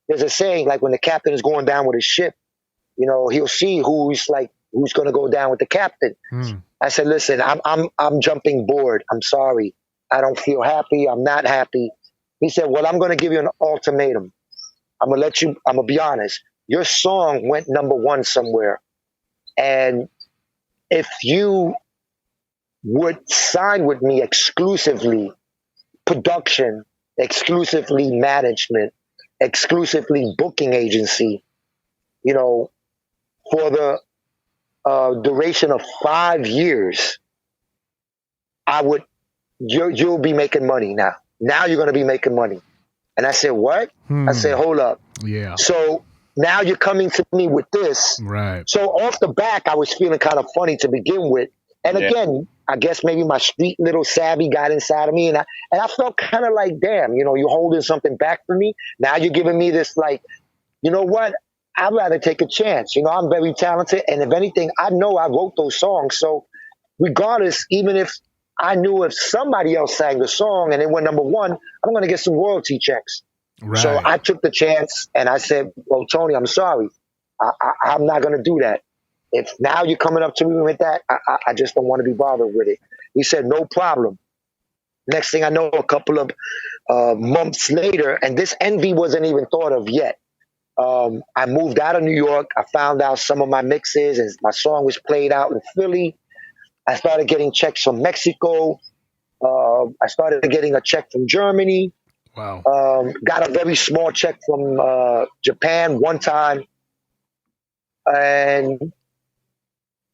there's a saying, like when the captain is going down with his ship, he'll see who's going to go down with the captain. I said, listen, I'm jumping board. I'm sorry. I don't feel happy. I'm not happy. He said, well, I'm going to give you an ultimatum. I'm going to be honest. Your song went #1 somewhere. And if you would sign with me exclusively, production, exclusively management, exclusively booking agency, for the duration of 5 years, you'll be making money now. Now you're going to be making money. And I said, what? I said, hold up. Yeah. So now you're coming to me with this. Right. So off the back, I was feeling kind of funny to begin with. And again, I guess maybe my street little savvy got inside of me. And I felt kind of like, damn, you know, you're holding something back from me. Now you're giving me this, like, you know what? I'd rather take a chance. You know, I'm very talented. And if anything, I know I wrote those songs. So regardless, even if I knew if somebody else sang the song and it went number one, I'm going to get some royalty checks. Right. So I took the chance and I said, well, Tony, I'm sorry. I'm not going to do that. If now you're coming up to me with that, I just don't want to be bothered with it. He said, no problem. Next thing I know, a couple of months later, and this Envy wasn't even thought of yet. I moved out of New York. I found out some of my mixes and my song was played out in Philly. I started getting checks from Mexico. I started getting a check from Germany. Wow. Got a very small check from Japan one time. And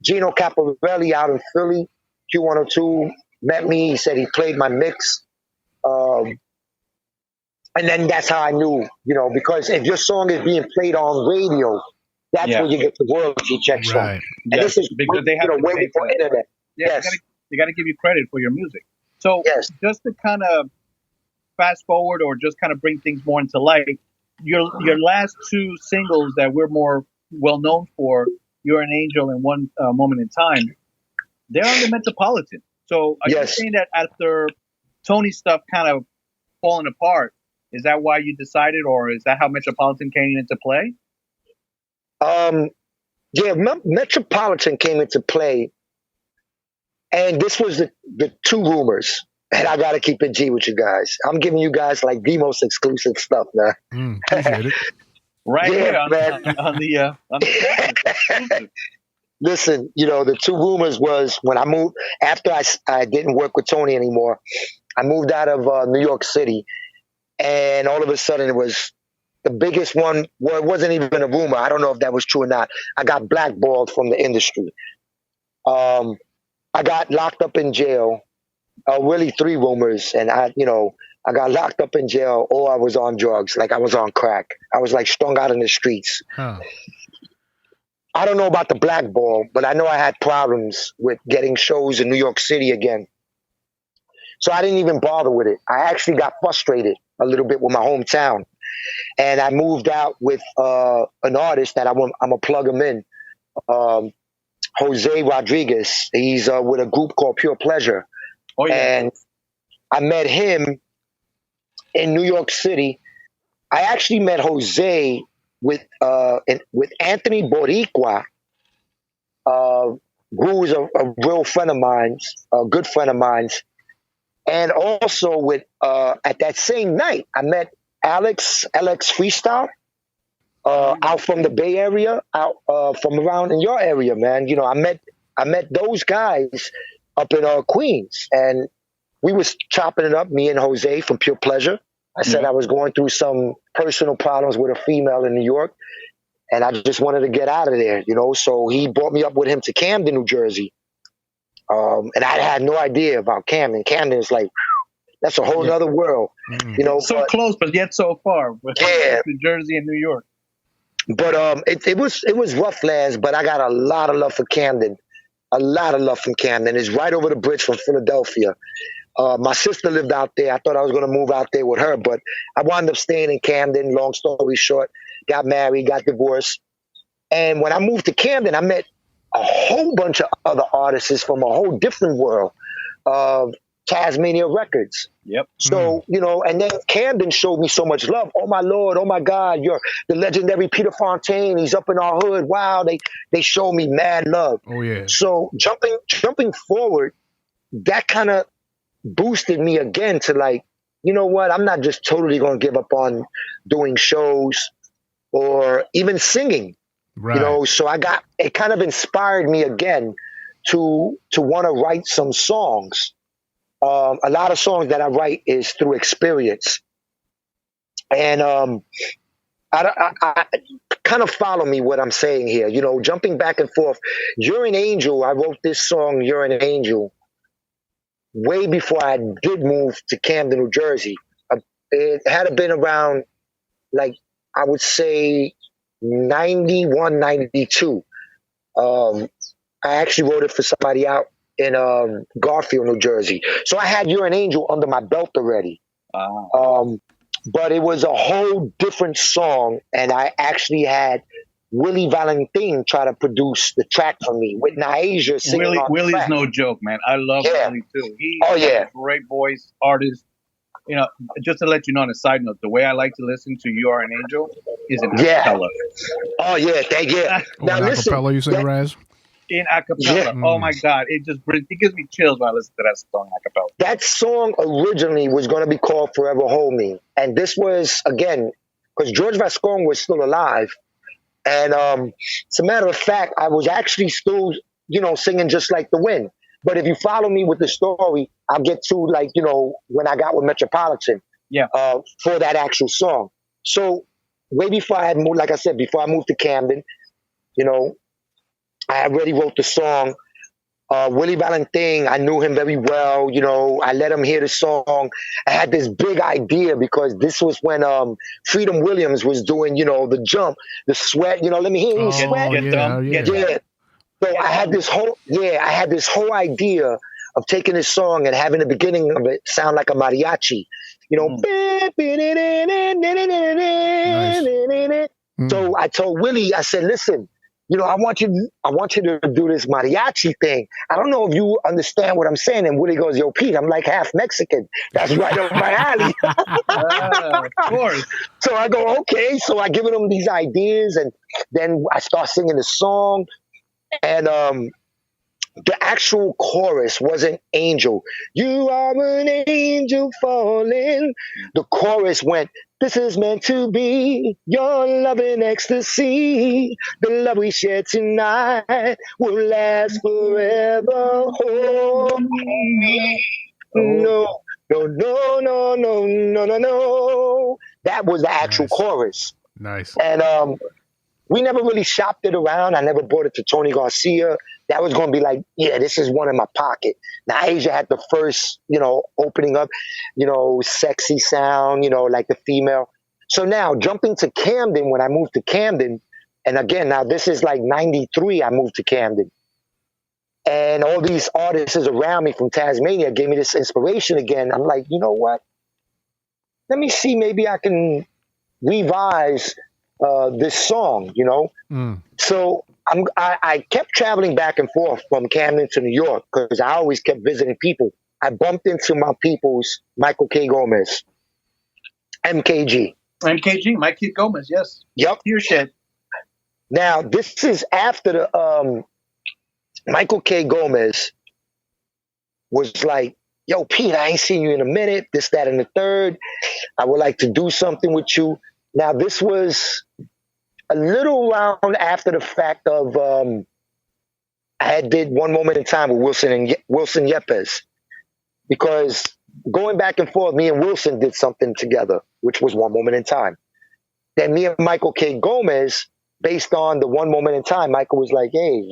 Gino Caparelli out in Philly, Q102, met me. He said he played my mix. And then that's how I knew, you know, because if your song is being played on radio, that's where you get the royalty checks from. And this is because they have to way pay before for internet. Yeah, they got to give you credit for your music. So just to kind of fast forward or just kind of bring things more into light, your last two singles that we're more well known for, You're an Angel and One Moment in Time, they're on the Metropolitan. So are you saying that after Tony's stuff kind of falling apart, is that why you decided, or is that how Metropolitan came into play? Yeah, Metropolitan came into play, and this was the two rumors. And I got to keep it G with you guys. I'm giving you guys like the most exclusive stuff, man. Appreciate it. Right here on the Listen, you know, the two rumors was when I moved, after I didn't work with Tony anymore, I moved out of New York City, and all of a sudden it was the biggest one. Well, it wasn't even a rumor. I don't know if that was true or not. I got blackballed from the industry. I got locked up in jail. Really three rumors, and I got locked up in jail, or I was on drugs, like I was on crack. I was like strung out in the streets. Huh. I don't know about the blackball, but I know I had problems with getting shows in New York City again. So I didn't even bother with it. I actually got frustrated a little bit with my hometown, and I moved out with an artist that I'm gonna plug him in, Jose Rodriguez. He's with a group called Pure Pleasure. Oh, yeah. And I met him in New York City. I actually met Jose with Anthony Boricua, who is a real friend of mine, a good friend of mine. And also with at that same night, I met LX Freestyle out from the Bay Area, out from around in your area, man. You know, I met those guys up in Queens, and we was chopping it up, me and Jose from Pure Pleasure. I said I was going through some personal problems with a female in New York, and I just wanted to get out of there, you know. So he brought me up with him to Camden, New Jersey. And I had no idea about Camden. Camden is like, that's a whole other world, you know. So close, but yet so far. With New Jersey and New York. But it was rough lands, but I got a lot of love for Camden. A lot of love from Camden. It's right over the bridge from Philadelphia. My sister lived out there. I thought I was going to move out there with her, but I wound up staying in Camden. Long story short, got married, got divorced. And when I moved to Camden, I met a whole bunch of other artists from a whole different world of Tasmania Records. Yep. So, you know, and then Camden showed me so much love. Oh, my Lord. Oh, my God. You're the legendary Peter Fontaine. He's up in our hood. Wow. They showed me mad love. Oh, yeah. So jumping forward, that kind of boosted me again to like, you know what? I'm not just totally going to give up on doing shows or even singing. Right. You know, so it kind of inspired me again to want to write some songs. A lot of songs that I write is through experience. And I kind of follow me what I'm saying here, you know, jumping back and forth. You're an Angel. I wrote this song, You're an Angel, way before I did move to Camden, New Jersey. it had been around, like, I would say 91, 92. I actually wrote it for somebody out in Garfield, New Jersey. So I had You're an Angel under my belt already. But it was a whole different song, and I actually had Willie Valentin try to produce the track for me with Naija singing on Willie's the track. no joke, man. I love Yeah. Willie too. He's yeah. a great voice artist. You know, just to let you know on a side note, the way I like to listen to You Are an Angel is in Yeah. acapella. Oh yeah, thank you. Now in listen, acapella, you say, Raz? In acapella. Yeah. Oh my God. It gives me chills when I listen to that song in acapella. that song originally was going to be called Forever Hold Me. And this was, again, because George Vascon was still alive. And as a matter of fact, I was actually still, singing Just Like the Wind. But if you follow me with the story, I'll get to, like, when I got with Metropolitan for that actual song. So way before I had moved, like I said, before I moved to Camden, I already wrote the song. Willie Valentin, I knew him very well. I let him hear the song. I had this big idea because this was when Freedom Williams was doing, the jump, the sweat. Let me hear you sweat. Yeah. So I had this whole idea of taking this song and having the beginning of it sound like a mariachi. So I told Willie, I said, listen, I want you to do this mariachi thing. I don't know if you understand what I'm saying. And Willie goes, yo, Pete, I'm like half Mexican. That's right up my alley. Of course. So I go, okay. So I give him these ideas, and then I start singing the song. And the actual chorus wasn't Angel. You are an angel falling. The chorus went, this is meant to be your love and ecstasy. The love we share tonight will last forever. Hold me. No, no, no, no, no, no, no, no. That was the actual chorus. Nice. And we never really shopped it around. I never brought it to Tony Garcia. That was going to be like, yeah, this is one in my pocket. Now, Asia had the first, opening up, sexy sound, like the female. So now jumping to Camden, when I moved to Camden, and again, now this is like 93, I moved to Camden. And all these artists around me from Tasmania gave me this inspiration again. I'm like, you know what? Let me see, maybe I can revise this song, So I kept traveling back and forth from Camden to New York because I always kept visiting people. I bumped into my people's Michael K. Gomez, MKG, Mike Keith Gomez, yes. Yep. Your shit. Now, this is after the Michael K. Gomez was like, yo, Pete, I ain't seen you in a minute, this, that, and the third. I would like to do something with you. Now, this was a little round after the fact of I had did One Moment in Time with Wilson Yepes, because going back and forth, me and Wilson did something together, which was One Moment in Time. Then me and Michael K. Gomez, based on the One Moment in Time, Michael was like, hey,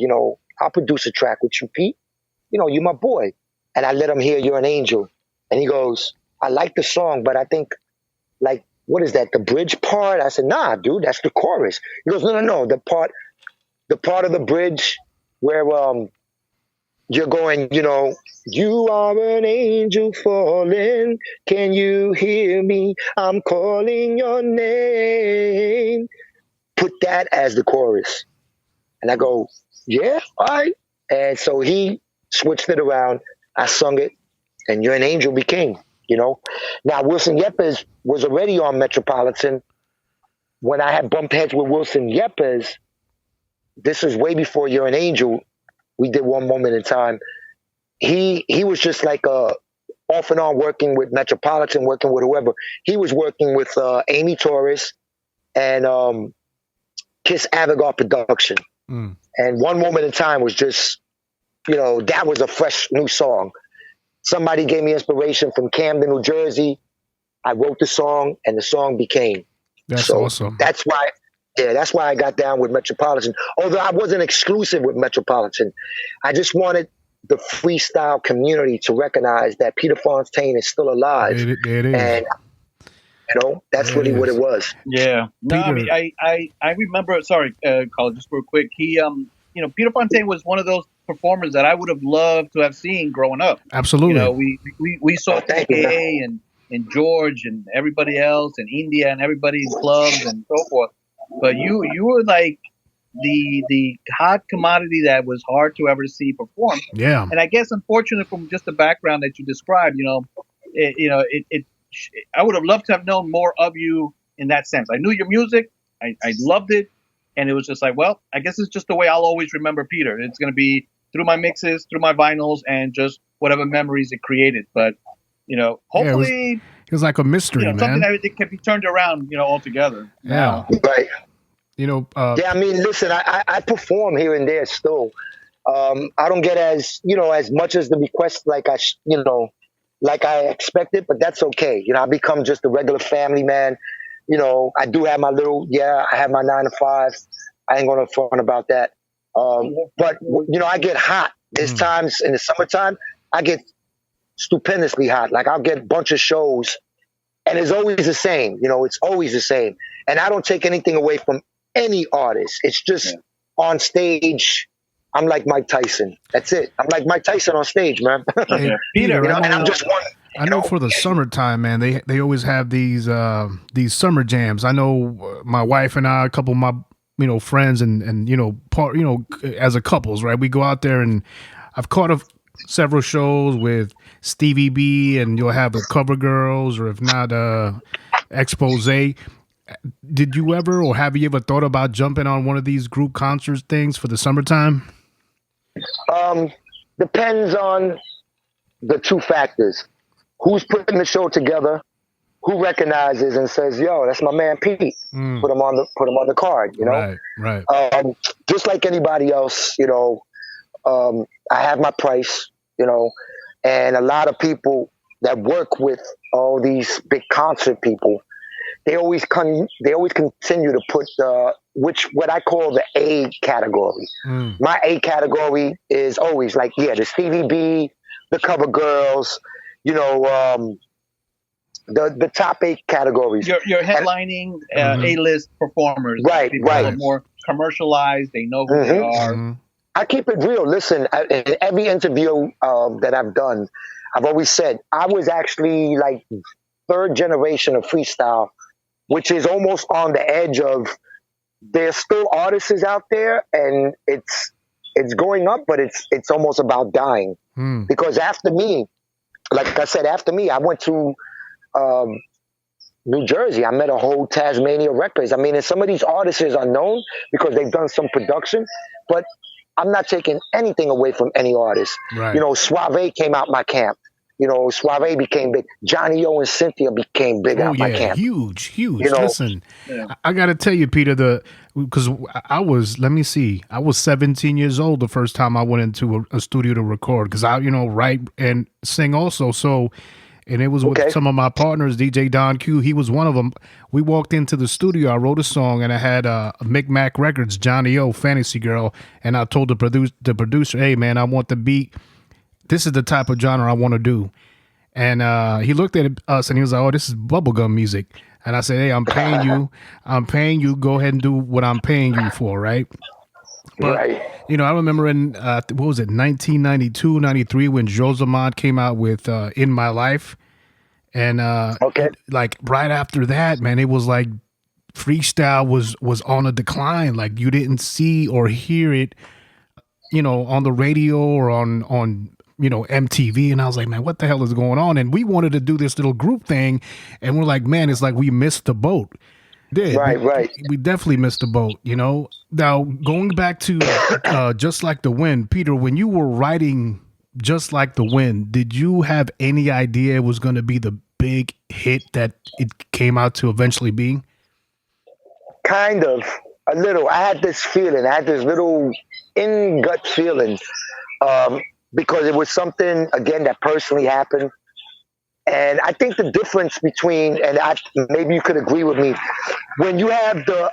I'll produce a track with you, Pete. You my boy. And I let him hear You're an Angel. And he goes, I like the song, but I think, like, what is that, the bridge part? I said, nah, dude, that's the chorus. He goes, no, the part of the bridge where you're going, you are an angel falling. Can you hear me? I'm calling your name. Put that as the chorus. And I go, yeah, all right. And so he switched it around. I sung it, and You're an Angel became. Now Wilson Yepes was already on Metropolitan. When I had bumped heads with Wilson Yepes, this was way before You're an Angel. We did One Moment in Time. He was just like off and on working with Metropolitan, working with whoever. He was working with Amy Torres and Kiss Avantgarde Production. And One Moment in Time was just, that was a fresh new song. Somebody gave me inspiration from Camden, New Jersey. I wrote the song, and the song became. That's awesome. That's why I got down with Metropolitan. Although I wasn't exclusive with Metropolitan. I just wanted the freestyle community to recognize that Peter Fontaine is still alive. It is. That's There it really what it is. was. Yeah. No, I mean, Peter. I remember. Sorry, Carl, just real quick. He, Peter Fontaine was one of those performers that I would have loved to have seen growing up. Absolutely. We saw Thank you, man. PKA and George and everybody else and India and everybody in clubs and so forth. But you were like the hot commodity that was hard to ever see perform. Yeah. And I guess, unfortunately, from just the background that you described, I would have loved to have known more of you in that sense. I knew your music, I loved it, and it was just like, well, I guess it's just the way I'll always remember Peter. It's going to be through my mixes, through my vinyls, and just whatever memories it created. But hopefully, it was like a mystery, man. something that can be turned around, altogether. Yeah. Right. Yeah, I mean, listen, I perform here and there still. I don't get as much as the request like I expected, but that's okay. I become just a regular family man. I do have my I have my 9 to 5. I ain't gonna front about that. But I get hot. There's times in the summertime I get stupendously hot. Like I'll get a bunch of shows, and it's always the same. It's always the same. And I don't take anything away from any artist. It's just on stage, I'm like Mike Tyson. That's it. I'm like Mike Tyson on stage, man. Hey, Peter, I and I'm just one. I know for the summertime, man, they always have these summer jams. I know my wife and I, a couple of my friends and as a couples, right? We go out there, and I've caught several shows with Stevie B, and you'll have the Cover Girls, or if not, Expose. Did you ever, or have you ever thought about jumping on one of these group concerts things for the summertime? Depends on the two factors: who's putting the show together, who recognizes and says, "Yo, that's my man Pete." Put him on the card. Right. Just like anybody else, I have my price. And a lot of people that work with all these big concert people, they always continue to put what I call the A category. My A category is always like, the Stevie B, the Cover Girls, the top 8 categories. You're headlining A-list performers. Right, People right. are more commercialized. They know who they are. I keep it real. Listen, in every interview that I've done, I've always said I was actually like 3rd generation of freestyle, which is almost on the edge of there's still artists out there, and it's going up, but it's almost about dying. Because after me, like I said, I went to New Jersey. I met a whole Tasmania Records. I mean, and some of these artists are known because they've done some production, but I'm not taking anything away from any artist. Right. Suave came out my camp. Suave became big. Johnny O and Cynthia became big out my camp. Huge. Listen, I got to tell you, Peter, because I was 17 years old the first time I went into a studio to record, because I, write and sing also. So, and it was with some of my partners, DJ Don Q. He was one of them. We walked into the studio. I wrote a song, and I had Micmac Records, Johnny O, Fantasy Girl, and I told the producer, "Hey, man, I want the beat. This is the type of genre I want to do." And he looked at us, and he was like, "Oh, this is bubblegum music." And I said, "Hey, I'm paying you. Go ahead and do what I'm paying you for, right?" But, right. I remember in, 1992, 93, when Josemont came out with In My Life. And like right after that, man, it was like freestyle was on a decline. Like you didn't see or hear it, on the radio or on MTV. And I was like, man, what the hell is going on? And we wanted to do this little group thing. And we're like, man, it's like we missed the boat. Right. We definitely missed the boat, Now, going back to Just Like the Wind, Peter, when you were writing Just Like the Wind, did you have any idea it was going to be the big hit that it came out to eventually be? Kind of, a little. I had this feeling. I had this little in-gut feeling because it was something, again, that personally happened. And I think the difference between, and maybe you could agree with me, when you have the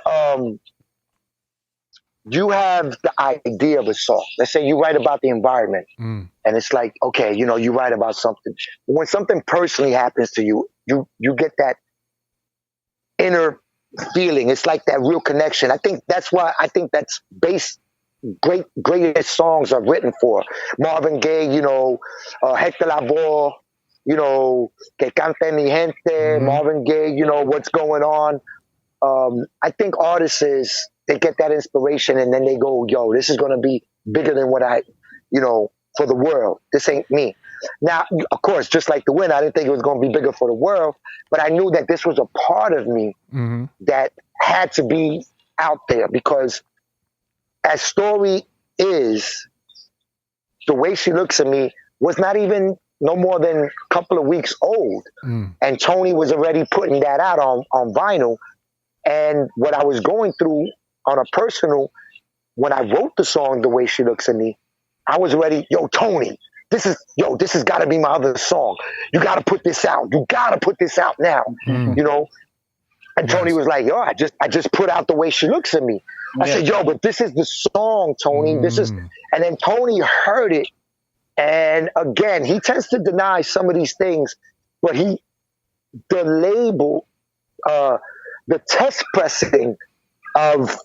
idea of a song. Let's say you write about the environment, and it's like, okay, you write about something. When something personally happens to you, you get that inner feeling. It's like that real connection. I think that's greatest songs are written for. Marvin Gaye, Hector Lavoe, Que Cante Mi Gente, Marvin Gaye, what's going on. I think artists they get that inspiration and then they go, yo, this is going to be bigger than what I, for the world. This ain't me. Now, of course, just like the win, I didn't think it was going to be bigger for the world, but I knew that this was a part of me that had to be out there because as Story is, the way she looks at me was not even no more than a couple of weeks old. And Tony was already putting that out on vinyl. And what I was going through on a personal, when I wrote the song, The Way She Looks at Me, I was ready, yo, Tony, this has got to be my other song. You got to put this out. You got to put this out now, And Tony was like, yo, I just put out The Way She Looks at Me. I said, yo, but this is the song, Tony. And then Tony heard it. And again, he tends to deny some of these things, but the label, the test pressing of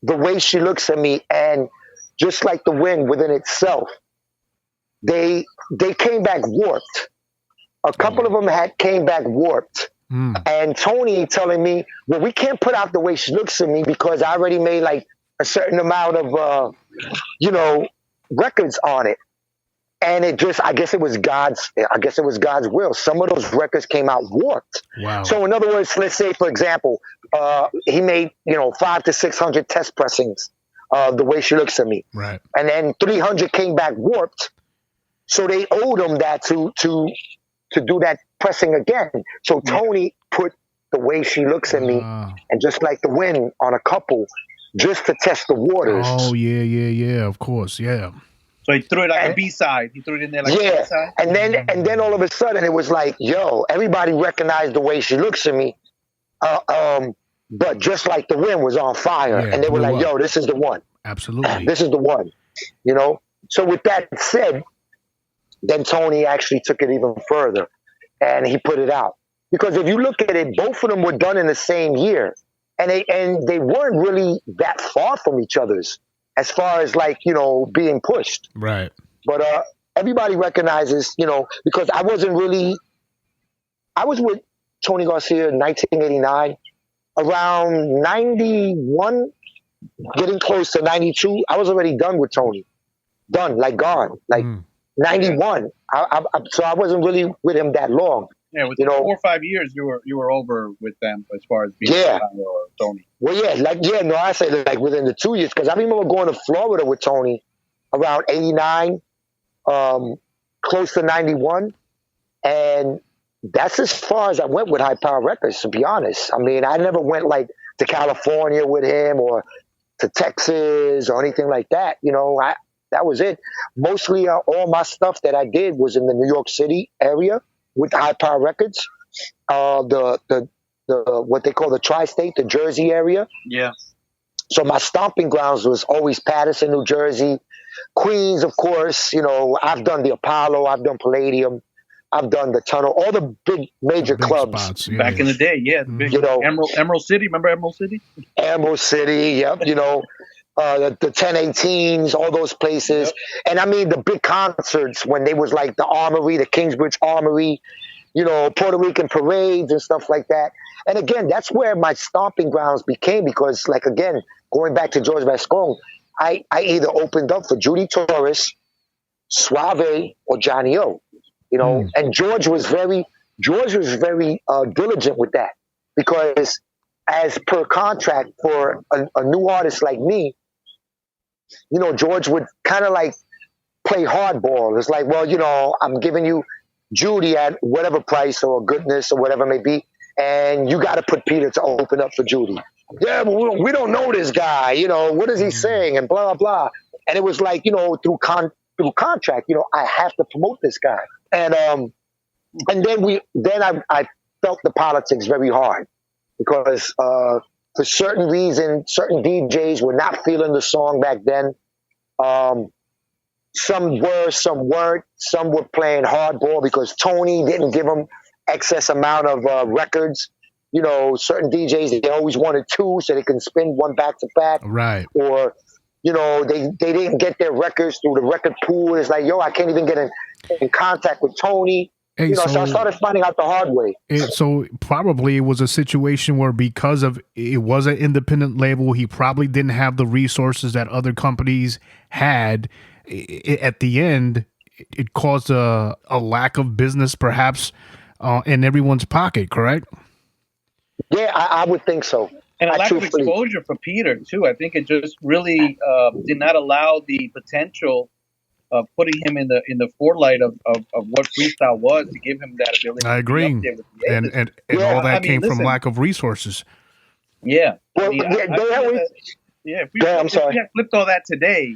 The Way She Looks at Me, and just like the wind within itself, they came back warped. A couple of them came back warped. And Tony telling me, well, we can't put out The Way She Looks at Me because I already made like a certain amount of, records on it. And I guess it was God's will. Some of those records came out warped. Wow. So in other words, let's say, for example, he made, 500 to 600 test pressings of The Way She Looks at Me. Right. And then 300 came back warped. So they owed him that to do that pressing again. So Tony put The Way She Looks at Me and Just Like the Wind on a couple just to test the waters. Oh, yeah, of course, yeah. So he threw it like a B-side. He threw it in there like a B-side. And then all of a sudden it was like, yo, everybody recognized The Way She Looks at Me. But Just Like the Wind was on fire. Yeah, and they were like, yo, this is the one. Absolutely. This is the one. So with that said, then Tony actually took it even further and he put it out. Because if you look at it, both of them were done in the same year. And they weren't really that far from each other's as far as like, being pushed. Right. But everybody recognizes, because I was with Tony Garcia in 1989, around 91, getting close to 92, I was already done with Tony. Done, like gone, like 91. So I wasn't really with him that long. Yeah, with 4 or 5 years, you were over with them as far as being or Tony. Well, I say like within the 2 years, because I remember going to Florida with Tony around 89, close to 91, and that's as far as I went with High Power Records, to be honest. I mean, I never went like to California with him or to Texas or anything like that. That was it. Mostly all my stuff that I did was in the New York City area with High Power Records, the what they call the tri-state, the Jersey area. Yeah. So my stomping grounds was always Paterson, New Jersey, Queens, of course. I've done the Apollo, I've done Palladium, I've done the Tunnel, all the big major clubs. Spots, back in the day, big, Emerald City. Remember Emerald City? Emerald City, yep. The 1018s, all those places. Yep. And I mean the big concerts when they was like the Armory, the Kingsbridge Armory, Puerto Rican parades and stuff like that. And again, that's where my stomping grounds became because, like, again, going back to George Vascon, I either opened up for Judy Torres, Suave, or Johnny O. And George was very diligent with that because as per contract for a new artist like me, George would kind of like play hardball. It's like, well, I'm giving you Judy at whatever price or goodness or whatever it may be, and you got to put Peter to open up for Judy. Yeah, but we don't know this guy. What is he saying? And blah, blah, blah. And it was like, through contract, I have to promote this guy. And then I felt the politics very hard because for certain reasons, certain DJs were not feeling the song back then. Some were, some weren't. Some were playing hardball because Tony didn't give them excess amount of records. you know, certain DJs, they always wanted two so they can spin one back to back. Right. Or, you know, they didn't get their records through the record pool. It's like, yo, I can't even get in contact with Tony. Hey, You know, so I started finding out the hard way. So probably it was a situation where because of it was an independent label, he probably didn't have the resources that other companies had. At the end, it caused a lack of business, perhaps, in everyone's pocket. Correct? Yeah, I would think so. And a lack of exposure for Peter too. I think it just really did not allow the potential of putting him in the forelight of what freestyle was, to give him that ability. I agree, and all that came from lack of resources. Yeah, well, if we had flipped all that today,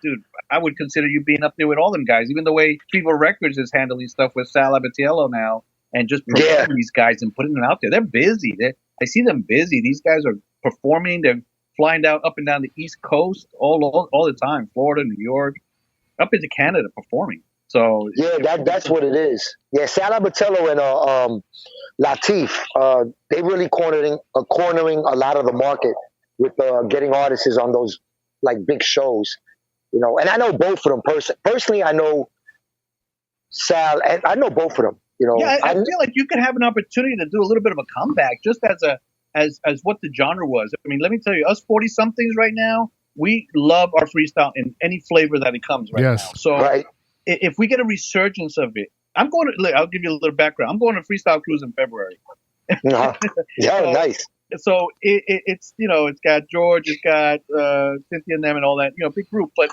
dude, I would consider you being up there with all them guys. Even the way Fever Records is handling stuff with Sal Abatiello now, and just promoting these guys and putting them out there. They're busy. I see them busy. These guys are performing. They're flying down up and down the East Coast all the time. Florida, New York, up into Canada performing. So yeah, that's what it is. Yeah, Sal Abatiello and Latif, they really cornering a lot of the market with getting artists on those like big shows, you know. And I know both of them personally. I know Sal, and I know both of them. You know, yeah, I feel like you could have an opportunity to do a little bit of a comeback, just as what the genre was. I mean, let me tell you, us 40 somethings right now, we love our freestyle in any flavor that it comes now. So if we get a resurgence of it, I'll give you a little background. I'm going to freestyle cruise in February. Yeah, nice. So it's, you know, it's got George, it's got Cynthia and them and all that, you know, big group. But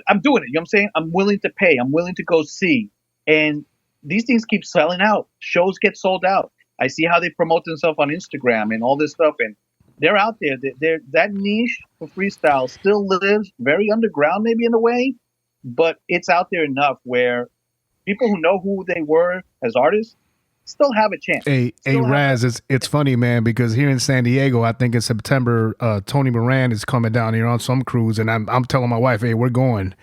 I'm doing it. You know what I'm saying? I'm willing to pay. I'm willing to go see. And these things keep selling out. Shows get sold out. I see how they promote themselves on Instagram and all this stuff, and they're out there. That niche for freestyle still lives very underground, maybe in a way, but it's out there enough where people who know who they were as artists still have a chance. Hey, Raz, it's funny, man, because here in San Diego, I think in September, Tony Moran is coming down here on some cruise, and I'm telling my wife, hey, we're going.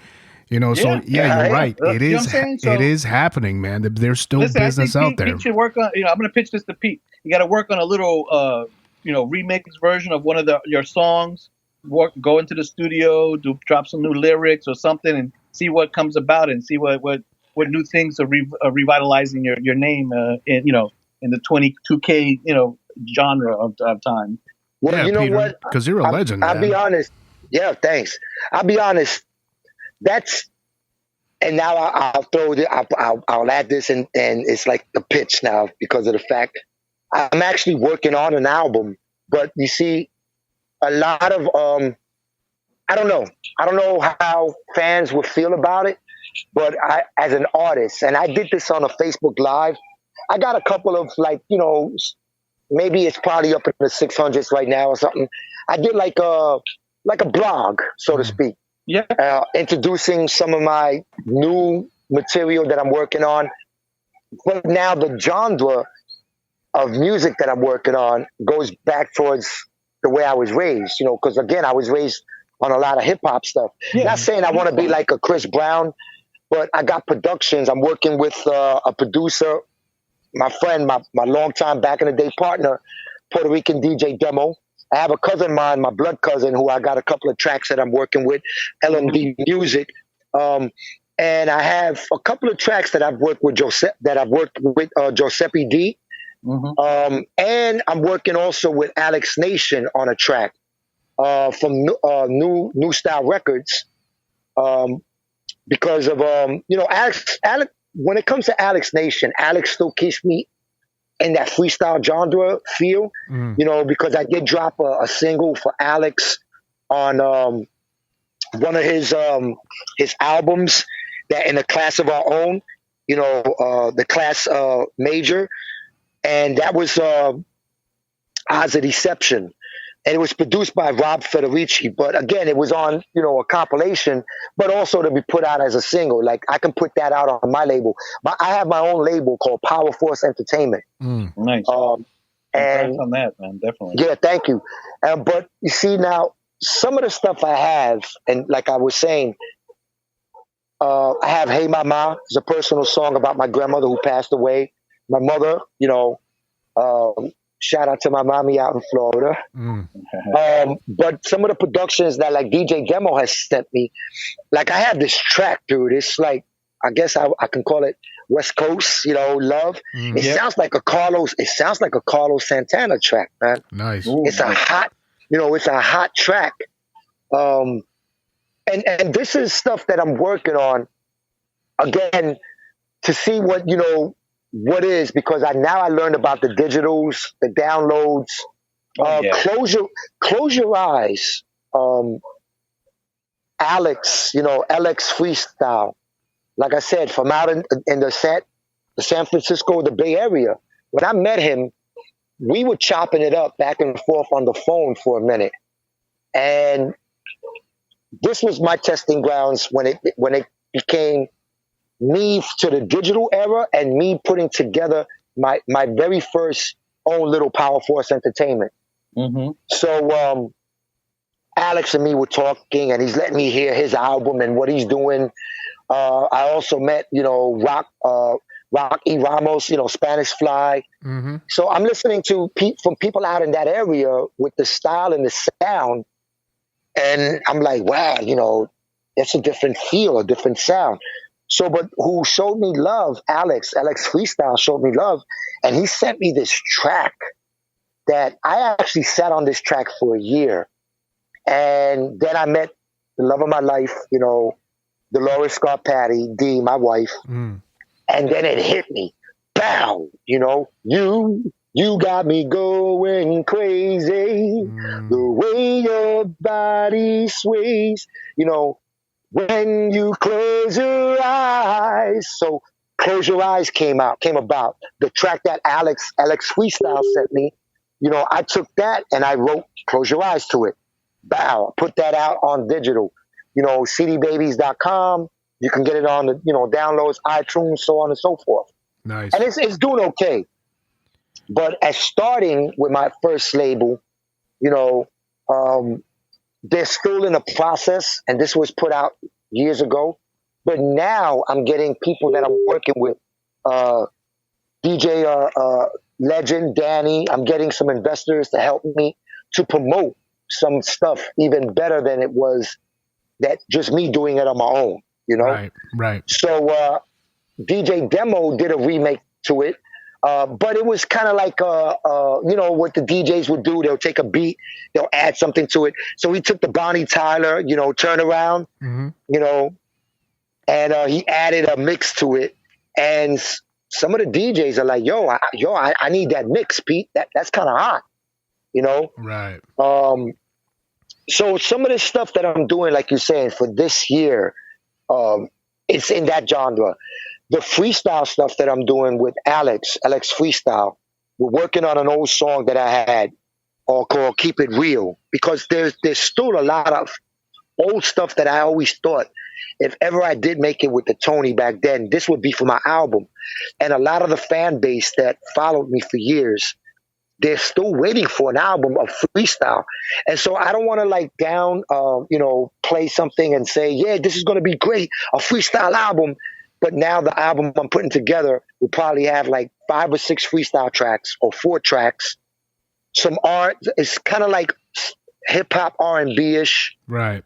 You know, you're right. It is happening, man. There's still business out there. Pete should work on. You know, I'm going to pitch this to Pete. You got to work on a little, remix version of one of your songs. Go into the studio, drop some new lyrics or something, and see what comes about, and see what new things are revitalizing your name. In the 22K genre of time. Well, yeah, you know Peter, what? Because you're a legend. I'll be honest. Yeah, thanks. I'll be honest. And now I'll throw I'll add this, and it's like the pitch now, because of the fact I'm actually working on an album. But you see, a lot of I don't know how fans would feel about it, but I, as an artist, and I did this on a Facebook Live, I got a couple of, like, you know, maybe it's probably up in the 600s right now or something. I did like a blog, so to speak. Yeah. Introducing some of my new material that I'm working on. But now the genre of music that I'm working on goes back towards the way I was raised, you know, because again, I was raised on a lot of hip hop stuff. Yeah. Not saying I want to be like a Chris Brown, but I got productions. I'm working with a producer, my friend, my longtime back in the day partner, Puerto Rican DJ Demo. I have a cousin of mine, my blood cousin, who I got a couple of tracks that I'm working with, LMD Music. And I have a couple of tracks that I've worked with Giuseppe D. Mm-hmm. And I'm working also with Alex Nation on a track from New Style Records. Because of Alex, when it comes to Alex Nation, Alex still keeps me in that freestyle genre feel, you know, because I did drop a single for Alex on one of his albums, that in a class of our own, you know, the class major, and that was Odds of Deception. And it was produced by Rob Federici. But again, it was on, you know, a compilation, but also to be put out as a single. Like, I can put that out on my label. But I have my own label called Power Force Entertainment. Nice. And on that, man, definitely. Yeah, thank you. But you see, now, some of the stuff I have, and like I was saying, I have Hey Mama. It's a personal song about my grandmother who passed away. My mother, you know, Shout out to my mommy out in Florida. But some of the productions that like DJ Demo has sent me, like I have this track, dude. It's like, I guess I can call it West Coast, love. It sounds like a Carlos Santana track, man. Nice. Ooh, It's a hot, it's a hot track. And this is stuff that I'm working on again to see what is, because I learned about the digitals, the downloads. Close your eyes. Alex, Alex Freestyle. Like I said, from out in the San Francisco, the Bay Area. When I met him, we were chopping it up back and forth on the phone for a minute. And this was my testing grounds when it became me to the digital era and me putting together my very first own little Power Force Entertainment. Mm-hmm. So Alex and me were talking, and he's letting me hear his album and what he's doing. I also met, Rock E. Ramos, Spanish Fly. Mm-hmm. So I'm listening to from people out in that area with the style and the sound. And I'm like, wow, it's a different feel, a different sound. So, but who showed me love, Alex Freestyle showed me love. And he sent me this track that I actually sat on this track for a year. And then I met the love of my life, Dolores Scarpati, Dee, my wife. And then it hit me. Bow, you got me going crazy. The way your body sways, when you close your eyes. So Close Your Eyes came about. The track that Alex Freestyle sent me, I took that and I wrote Close Your Eyes to it. Bow, put that out on digital. cdbabies.com. You can get it on the, downloads, iTunes, so on and so forth. Nice. And it's doing okay. But as starting with my first label, they're still in a process, and this was put out years ago. But now I'm getting people that I'm working with, DJ Legend, Danny. I'm getting some investors to help me to promote some stuff even better than it was that just me doing it on my own, Right. So DJ Demo did a remake to it, but it was kind of like, what the DJs would do. They'll take a beat, they'll add something to it. So he took the Bonnie Tyler, turnaround, and he added a mix to it. And some of the DJs are like, I need that mix, Pete. That's kind of hot, Right. So some of the stuff that I'm doing, like you're saying, for this year, it's in that genre. The freestyle stuff that I'm doing with Alex Freestyle, we're working on an old song that I had called Keep It Real, because there's still a lot of old stuff that I always thought, if ever I did make it with the Tony back then, this would be for my album. And a lot of the fan base that followed me for years, they're still waiting for an album of freestyle. And so I don't want to play something and say, yeah, this is going to be great, a freestyle album. But now the album I'm putting together will probably have like 5 or 6 freestyle tracks or 4 tracks. Some art. It's kind of like hip hop R&B-ish. Right.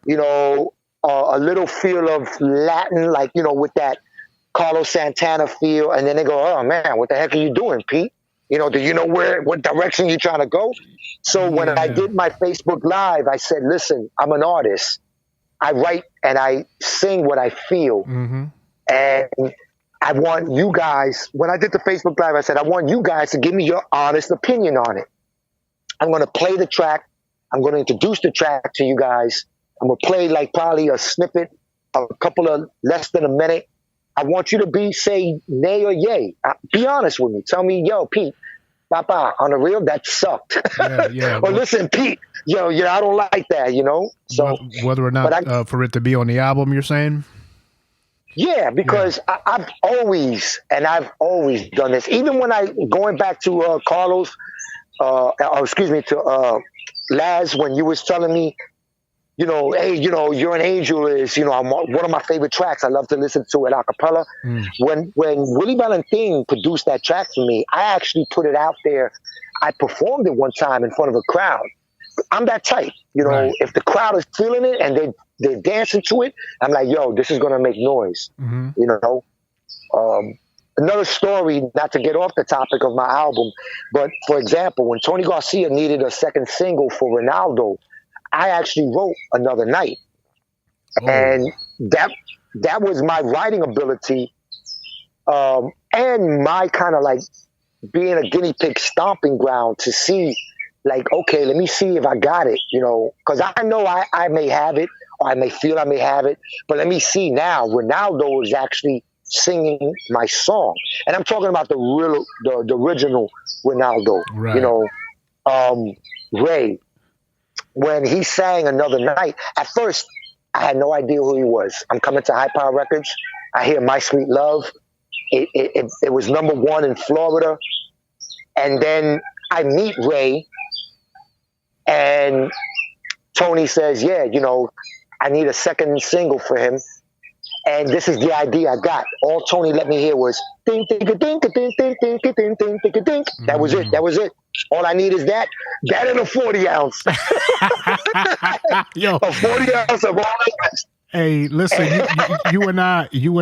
A little feel of Latin, like, with that Carlos Santana feel. And then they go, oh man, what the heck are you doing, Pete? Do you know what direction you're trying to go? So when I did my Facebook Live, I said, listen, I'm an artist. I write and I sing what I feel. Mm-hmm. And I want you guys, when I did the Facebook Live, I said, I want you guys to give me your honest opinion on it. I'm going to play the track. I'm going to introduce the track to you guys. I'm going to play like probably a snippet, a couple of less than a minute. I want you to say nay or yay. Be honest with me. Tell me, yo, Pete, Papa, on the real, that sucked. Yeah. Or listen, Pete, I don't like that, So whether or not for it to be on the album, you're saying? Yeah, because I've always done this. Even when going back to Carlos, to Laz, when you was telling me, hey, You're an Angel is, one of my favorite tracks. I love to listen to it a cappella. When Willie Valentin produced that track for me, I actually put it out there. I performed it one time in front of a crowd. I'm that type, you know. Right. If the crowd is feeling it and they're dancing to it, I'm like, yo, this is gonna make noise, you know. Another story, not to get off the topic of my album, but for example, when Tony Garcia needed a second single for Ronaldo, I actually wrote Another Night, and that was my writing ability, and my kind of like being a guinea pig stomping ground to see, like, okay, let me see if I got it, you know, because I know I may have it, or I may feel I may have it, but let me see now. Ronaldo is actually singing my song, and I'm talking about the original Ronaldo, Right. you know, Ray. When he sang Another Night, at first I had no idea who he was. I'm coming to High Power Records. I hear My Sweet Love. It was #1 in Florida, and then I meet Ray, and Tony says, yeah, you know, I need a second single for him. And this is the idea I got. All Tony let me hear was ding, ding, ding, ding, ding, ding, ding, ding, ding, ding, ding. That was it. That was it. All I need is that and a 40 ounce. Yo, A 40 ounce of all that. hey, listen, you and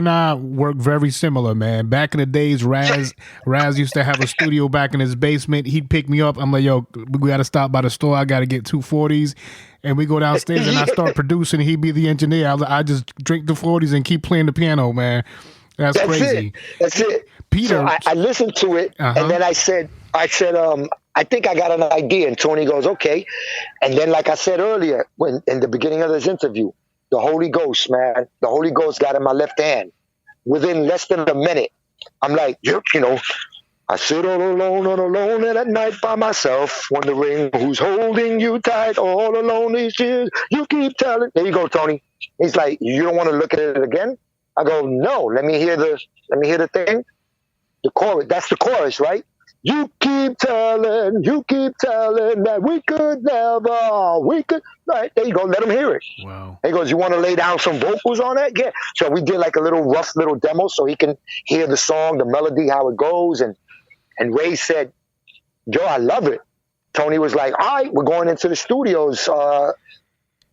I work very similar, man. Back in the days, Raz used to have a studio back in his basement. He'd pick me up. I'm like, yo, we got to stop by the store. I got to get 2 40s. And we go downstairs and I start producing. He'd be the engineer. I just drink the 40s and keep playing the piano, man. That's crazy. That's it. Peter, so I listened to it, and then I said, I think I got an idea. And Tony goes, okay. And then, like I said earlier, when in the beginning of this interview, the Holy Ghost, man, the Holy Ghost got in my left hand. Within less than a minute, I'm like, you know, I sit all alone at night by myself, wondering who's holding you tight all alone these years. You keep telling. There you go, Tony. He's like, you don't want to look at it again? I go, no. Let me hear the thing. The chorus. That's the chorus, right? You keep telling that we could never. Right, there you go. Let him hear it. wow. He goes, you want to lay down some vocals on that? Yeah. So we did like a rough little demo so he can hear the song, the melody, how it goes. And Ray said, Joe, I love it. Tony was like, all right, we're going into the studios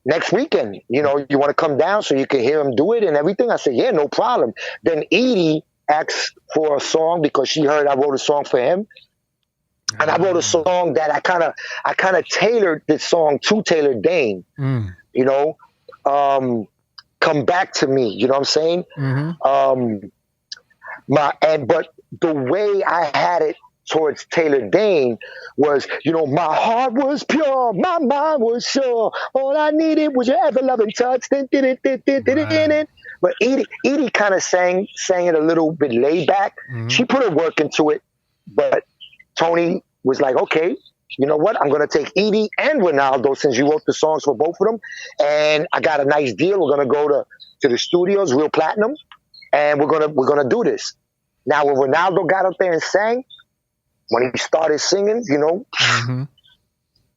next weekend. You know, you want to come down so you can hear him do it and everything? I said, yeah, no problem. Then Edie asked for a song because she heard I wrote a song for him. And I wrote a song that I kind of tailored this song to Taylor Dane. You know, Come Back to Me. You know what I'm saying? But the way I had it towards Taylor Dane was, you know, my heart was pure, my mind was sure. All I needed was your ever-loving touch. Right. But Edie kind of sang it a little bit laid back. She put her work into it, but Tony was like, okay, you know what? I'm going to take Edie and Ronaldo, since you wrote the songs for both of them, and I got a nice deal. We're going to go to the studios, Real Platinum, and we're gonna do this. Now, when Ronaldo got up there and sang, when he started singing, you know,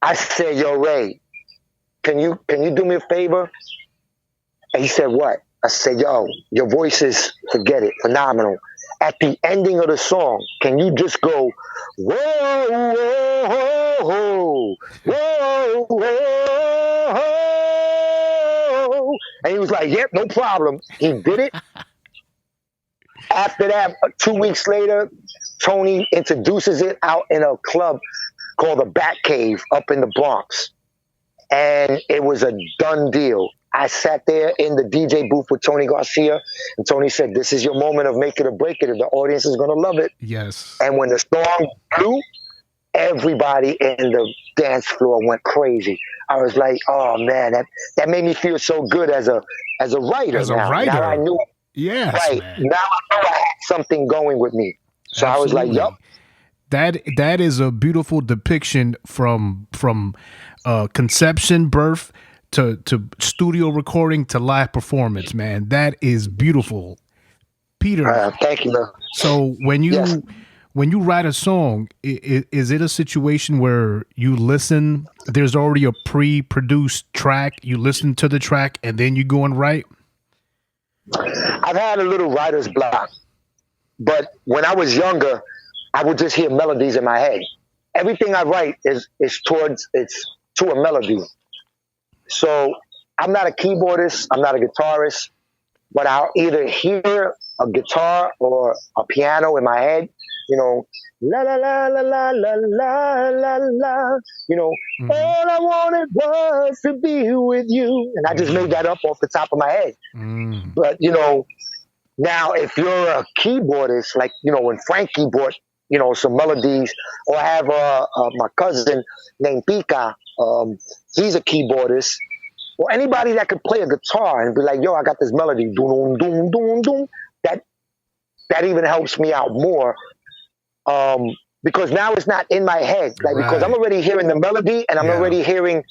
I said, yo, Ray, can you do me a favor? And he said, what? I said, yo, your voice is, forget it, phenomenal. At the ending of the song, can you just go, whoa, whoa, whoa, whoa, whoa, whoa. And he was like, yep, no problem. He did it. After that, 2 weeks later, Tony introduces it out in a club called the Bat Cave up in the Bronx. And it was a done deal. I sat there in the DJ booth with Tony Garcia, and Tony said, this is your moment of make it or break it, and the audience is going to love it. Yes. And when the song blew, everybody in the dance floor went crazy. I was like, oh, man, that made me feel so good as a writer. As a writer. Now I knew. Yes, right. man. Now I know I had something going with me. So I was like, yup. That is a beautiful depiction from conception, birth, to studio recording to live performance, man. That is beautiful. Peter, thank you, man. So when you write a song, is it a situation where you listen, there's already a pre-produced track, you listen to the track, and then you go and write? I've had a little writer's block, but when I was younger, I would just hear melodies in my head. everything I write is towards it's to a melody. So I'm not a keyboardist, I'm not a guitarist, but I'll either hear a guitar or a piano in my head, you know, la la la la la la la la la, you know, all I wanted was to be with you, and I just made that up off the top of my head. But you know, now if you're a keyboardist, like you know, when Frankie brought you know some melodies, or I have my cousin named Pika, he's a keyboardist. Or anybody that could play a guitar and be like, yo, I got this melody, doom, doom, doom, doom. That even helps me out more. Because now it's not in my head. Like because I'm already hearing the melody and I'm already hearing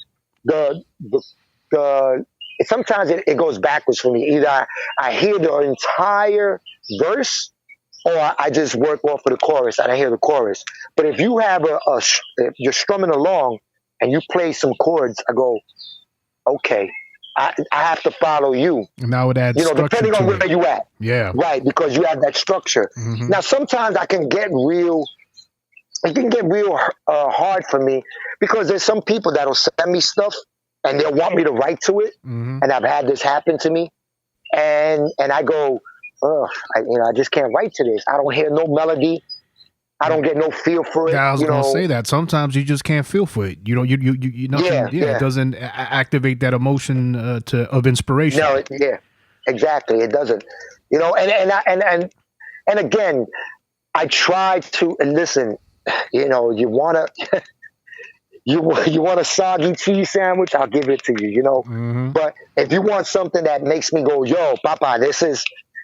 the sometimes it goes backwards for me. Either I hear the entire verse or I just work off of the chorus and I hear the chorus. But if you have if you're strumming along and you play some chords, I go, okay, I have to follow you. Now it adds structure depending on where you at. Yeah. Right, because you have that structure. Now, sometimes it can get real hard for me because there's some people that'll send me stuff and they'll want me to write to it. And I've had this happen to me. And I go, I just can't write to this. I don't hear no melody. I don't get no feel for it. Yeah, I was gonna say that sometimes you just can't feel for it. You know, you nothing. It doesn't activate that emotion of inspiration. No, exactly. It doesn't. You know, and again, I try to listen. You know, you want a soggy cheese sandwich, I'll give it to you. You know, but if you want something that makes me go, yo, Papa,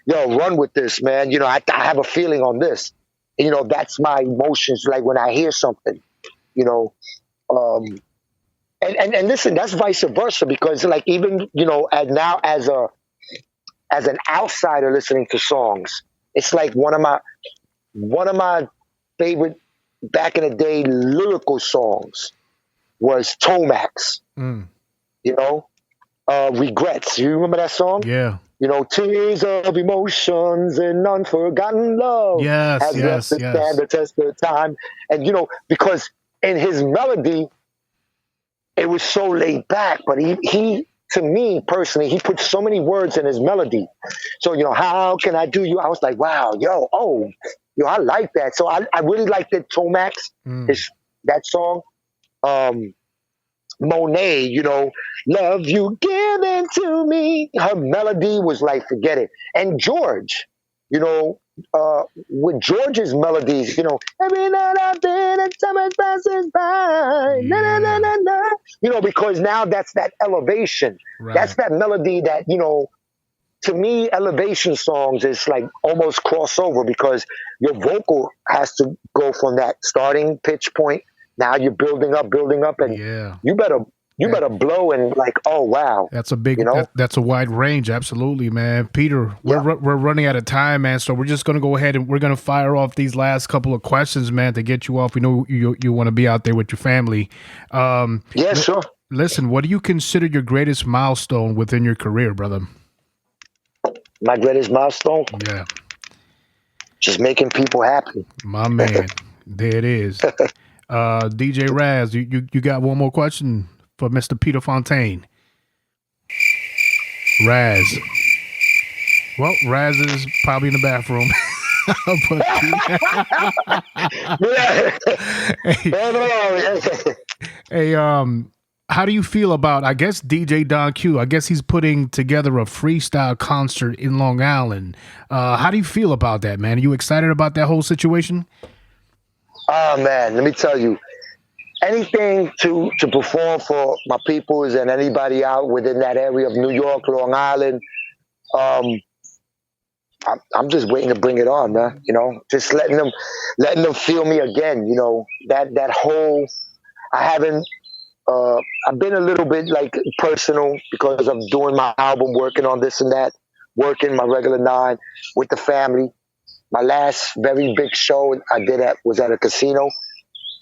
run with this, man. You know, I have a feeling on this. You know, that's my emotions. Like when I hear something, you know, and listen, that's vice versa because like even, you know, now as an outsider listening to songs, it's like one of my favorite back in the day lyrical songs was Tomax, you know, Regrets. You remember that song? Yeah. You know, tears of emotions and unforgotten love has left to stand the test of time. And, you know, because in his melody, it was so laid back, but he to me personally, he put so many words in his melody. So, you know, how can I do you? I was like, wow, I like that. So I really liked it, Tomax, that song. Monet, you know, love you given to me. Her melody was like, forget it. And George, you know, with George's melodies, you know, every night I've been and summer passes by, na na na na na. You know, because now that's that elevation. Right. That's that melody that, you know, to me, elevation songs is like almost crossover because your vocal has to go from that starting pitch point. Now you're building up, and you better blow and like, oh wow, that's a big, you know? That's a wide range, absolutely, man. Peter, we're running out of time, man, so we're just gonna go ahead and we're gonna fire off these last couple of questions, man, to get you off. We know you want to be out there with your family. Sure. Listen, what do you consider your greatest milestone within your career, brother? My greatest milestone? Yeah, just making people happy. My man, there it is. DJ Raz, you got one more question for Mr. Peter Fontaine? Raz. Well, Raz is probably in the bathroom. Hey, how do you feel about, I guess, DJ Don Q? I guess he's putting together a freestyle concert in Long Island. How do you feel about that, man? Are you excited about that whole situation? Oh man, let me tell you, anything to perform for my peoples and anybody out within that area of New York, Long Island, I'm just waiting to bring it on, man. You know, just letting them feel me again. You know, that whole, I've been a little bit like personal because I'm doing my album, working on this and that, working my regular 9 with the family. My last very big show I did was at a casino,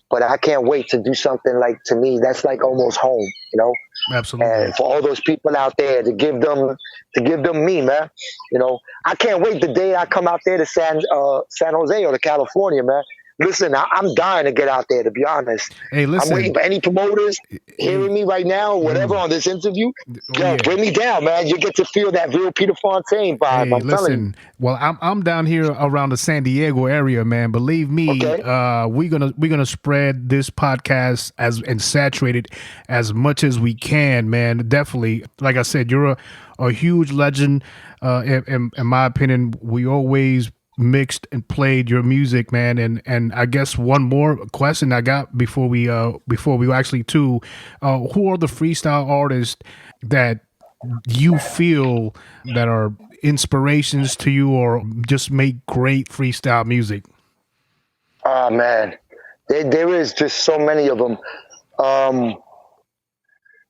but I can't wait to do something like, to me, that's like almost home, you know? Absolutely. And for all those people out there to give them me, man, you know, I can't wait the day I come out there to San Jose or to California, man. listen, I'm dying to get out there, to be honest. Hey, listen. I'm waiting for any promoters hearing me right now or whatever on this interview. Yo, bring me down, man. You get to feel that real Peter Fontaine vibe. Hey, I'm telling you. Well, I'm down here around the San Diego area, man. Believe me, we're gonna spread this podcast and saturate it as much as we can, man. Definitely, like I said, you're a huge legend. In my opinion, we always mixed and played your music, man. And I guess one more question I got before we actually who are the freestyle artists that you feel that are inspirations to you or just make great freestyle music? Oh man, there is just so many of them.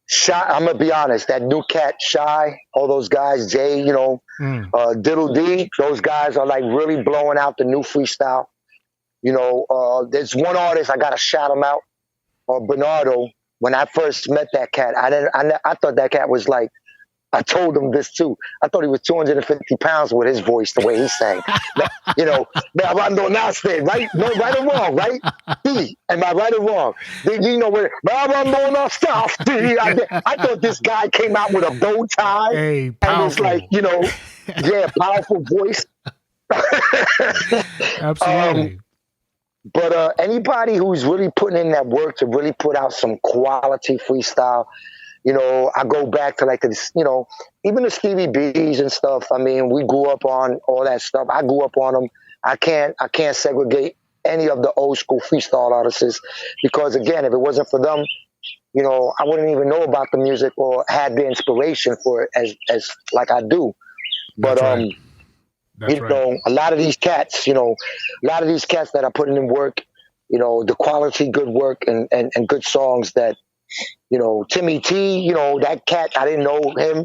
Shy, I'm gonna be honest, that new cat Shy, all those guys, Jay, Diddle D, those guys are like really blowing out the new freestyle. There's one artist I gotta shout him out, Bernardo. When I first met that cat, I thought that cat was like, I told him this too. I thought he was 250 pounds with his voice, the way he sang. Me abandonaste, right? No, right or wrong, right? Am I right or wrong? You know where? Me abandonaste. I thought this guy came out with a bow tie. Hey, and it's like, powerful voice. Absolutely. But anybody who's really putting in that work to really put out some quality freestyle, I go back to like this, even the Stevie B's and stuff. I mean, we grew up on all that stuff. I grew up on them. I can't segregate any of the old school freestyle artists because, again, if it wasn't for them, I wouldn't even know about the music or had the inspiration for it as like I do. But That's right. a lot of these cats, that are putting in work, the quality, good work and good songs that. Timmy T, that cat, I didn't know him,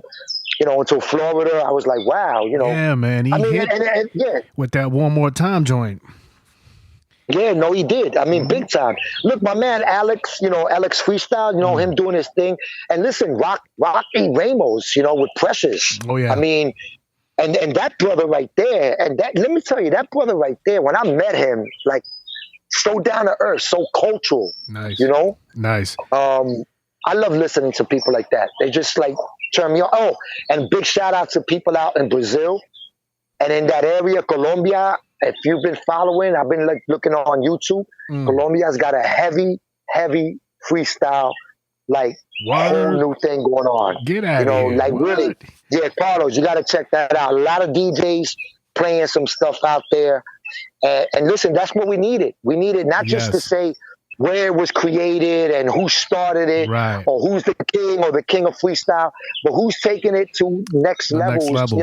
until Florida. I was like, wow, Yeah, man. He hit with that One More Time joint. Yeah, no, he did. I mean, big time. Look, my man Alex, Alex Freestyle, him doing his thing. And listen, Rocky Ramos, with Precious. Oh, yeah. I mean, and that brother right there, let me tell you, that brother right there, when I met him, like, so down to earth, so cultural. Nice. Nice. I love listening to people like that. They just like turn me on. Oh, and big shout out to people out in Brazil and in that area, Colombia. If you've been following, I've been like looking on YouTube. Colombia's got a heavy freestyle, like whole new thing going on. Get out of here. Like really. Yeah, Carlos, you got to check that out. A lot of DJs playing some stuff out there. And listen, that's what we needed. We needed not just to say where it was created and who started it, right, or who's the king or the king of freestyle, but who's taking it to next levels,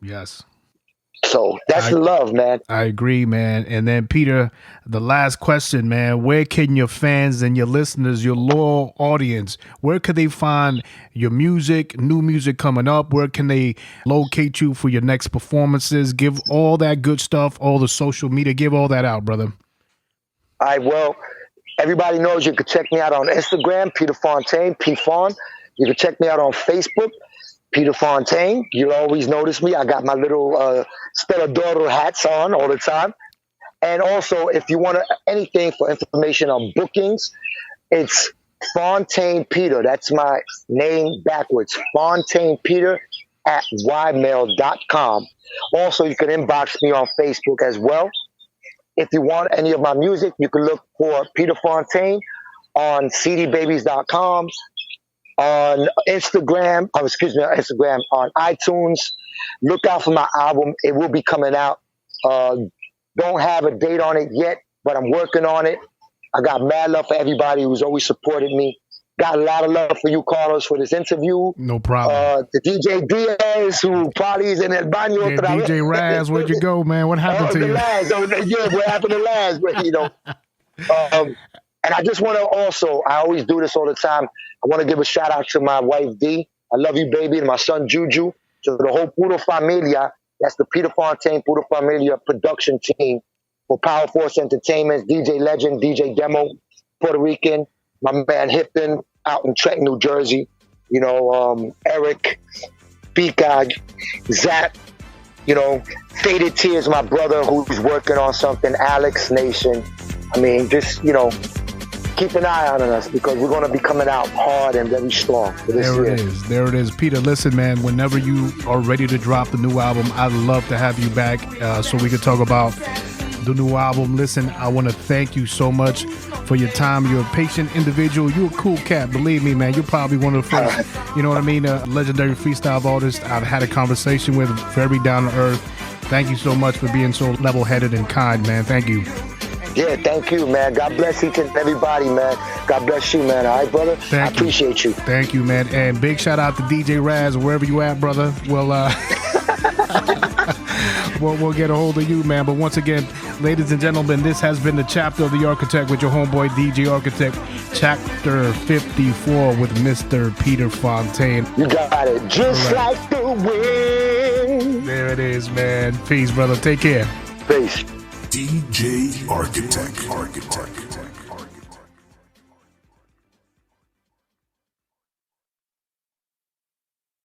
Yes. So that's the love, man. I agree, man. And then, Peter, the last question, man. Where can your fans and your listeners, your loyal audience, where could they find your music, new music coming up? Where can they locate you for your next performances? Give all that good stuff, all the social media. Give all that out, brother. All right, well, everybody knows you can check me out on Instagram, Peter Fontaine, P-Fon. You can check me out on Facebook, Peter Fontaine. You'll always notice me. I got my little Stelladoro hats on all the time. And also, if you want anything for information on bookings, it's Fontaine Peter. That's my name backwards. Fontaine Peter at ymail.com. Also, you can inbox me on Facebook as well. If you want any of my music, you can look for Peter Fontaine on cdbabies.com. On Instagram, on iTunes. Look out for my album. It will be coming out. Don't have a date on it yet, but I'm working on it. I got mad love for everybody who's always supported me. Got a lot of love for you, Carlos, for this interview. No problem. The DJ Diaz, who parties in El Baño. Yeah, DJ Raz, where'd you go, man? What happened to you? What happened to Laz? But, and I just want to also, I always do this all the time. I want to give a shout out to my wife, D. I love you, baby. And my son, Juju. To the whole Puro Familia. That's the Peter Fontaine Puro Familia production team for Power Force Entertainment, DJ Legend, DJ Demo, Puerto Rican, my man Hipton out in Trenton, New Jersey. Eric, Pika, Zap, You know, Faded Tears, my brother who's working on something, Alex Nation. I mean, just, you know, keep an eye on us because we're going to be coming out hard and very strong for this year. There it is. Peter, listen, man, whenever you are ready to drop the new album, I'd love to have you back so we could talk about the new album. Listen, I want to thank you so much for your time. You're a patient individual. You're a cool cat. Believe me, man, you're probably one of the first, you know what I mean, legendary freestyle artist I've had a conversation with, very down to earth. Thank you so much for being so level-headed and kind, man. Thank you. Yeah, thank you, man. God bless each and everybody, man. God bless you, man. All right, brother? I appreciate you. Thank you, man. And big shout out to DJ Raz, wherever you at, brother. Well, we'll get a hold of you, man. But once again, ladies and gentlemen, this has been the Chapter of the Architect with your homeboy DJ Architect, Chapter 54 with Mr. Peter Fontaine. You got it. Just like the wind. There it is, man. Peace, brother. Take care. Peace. DJ Architect.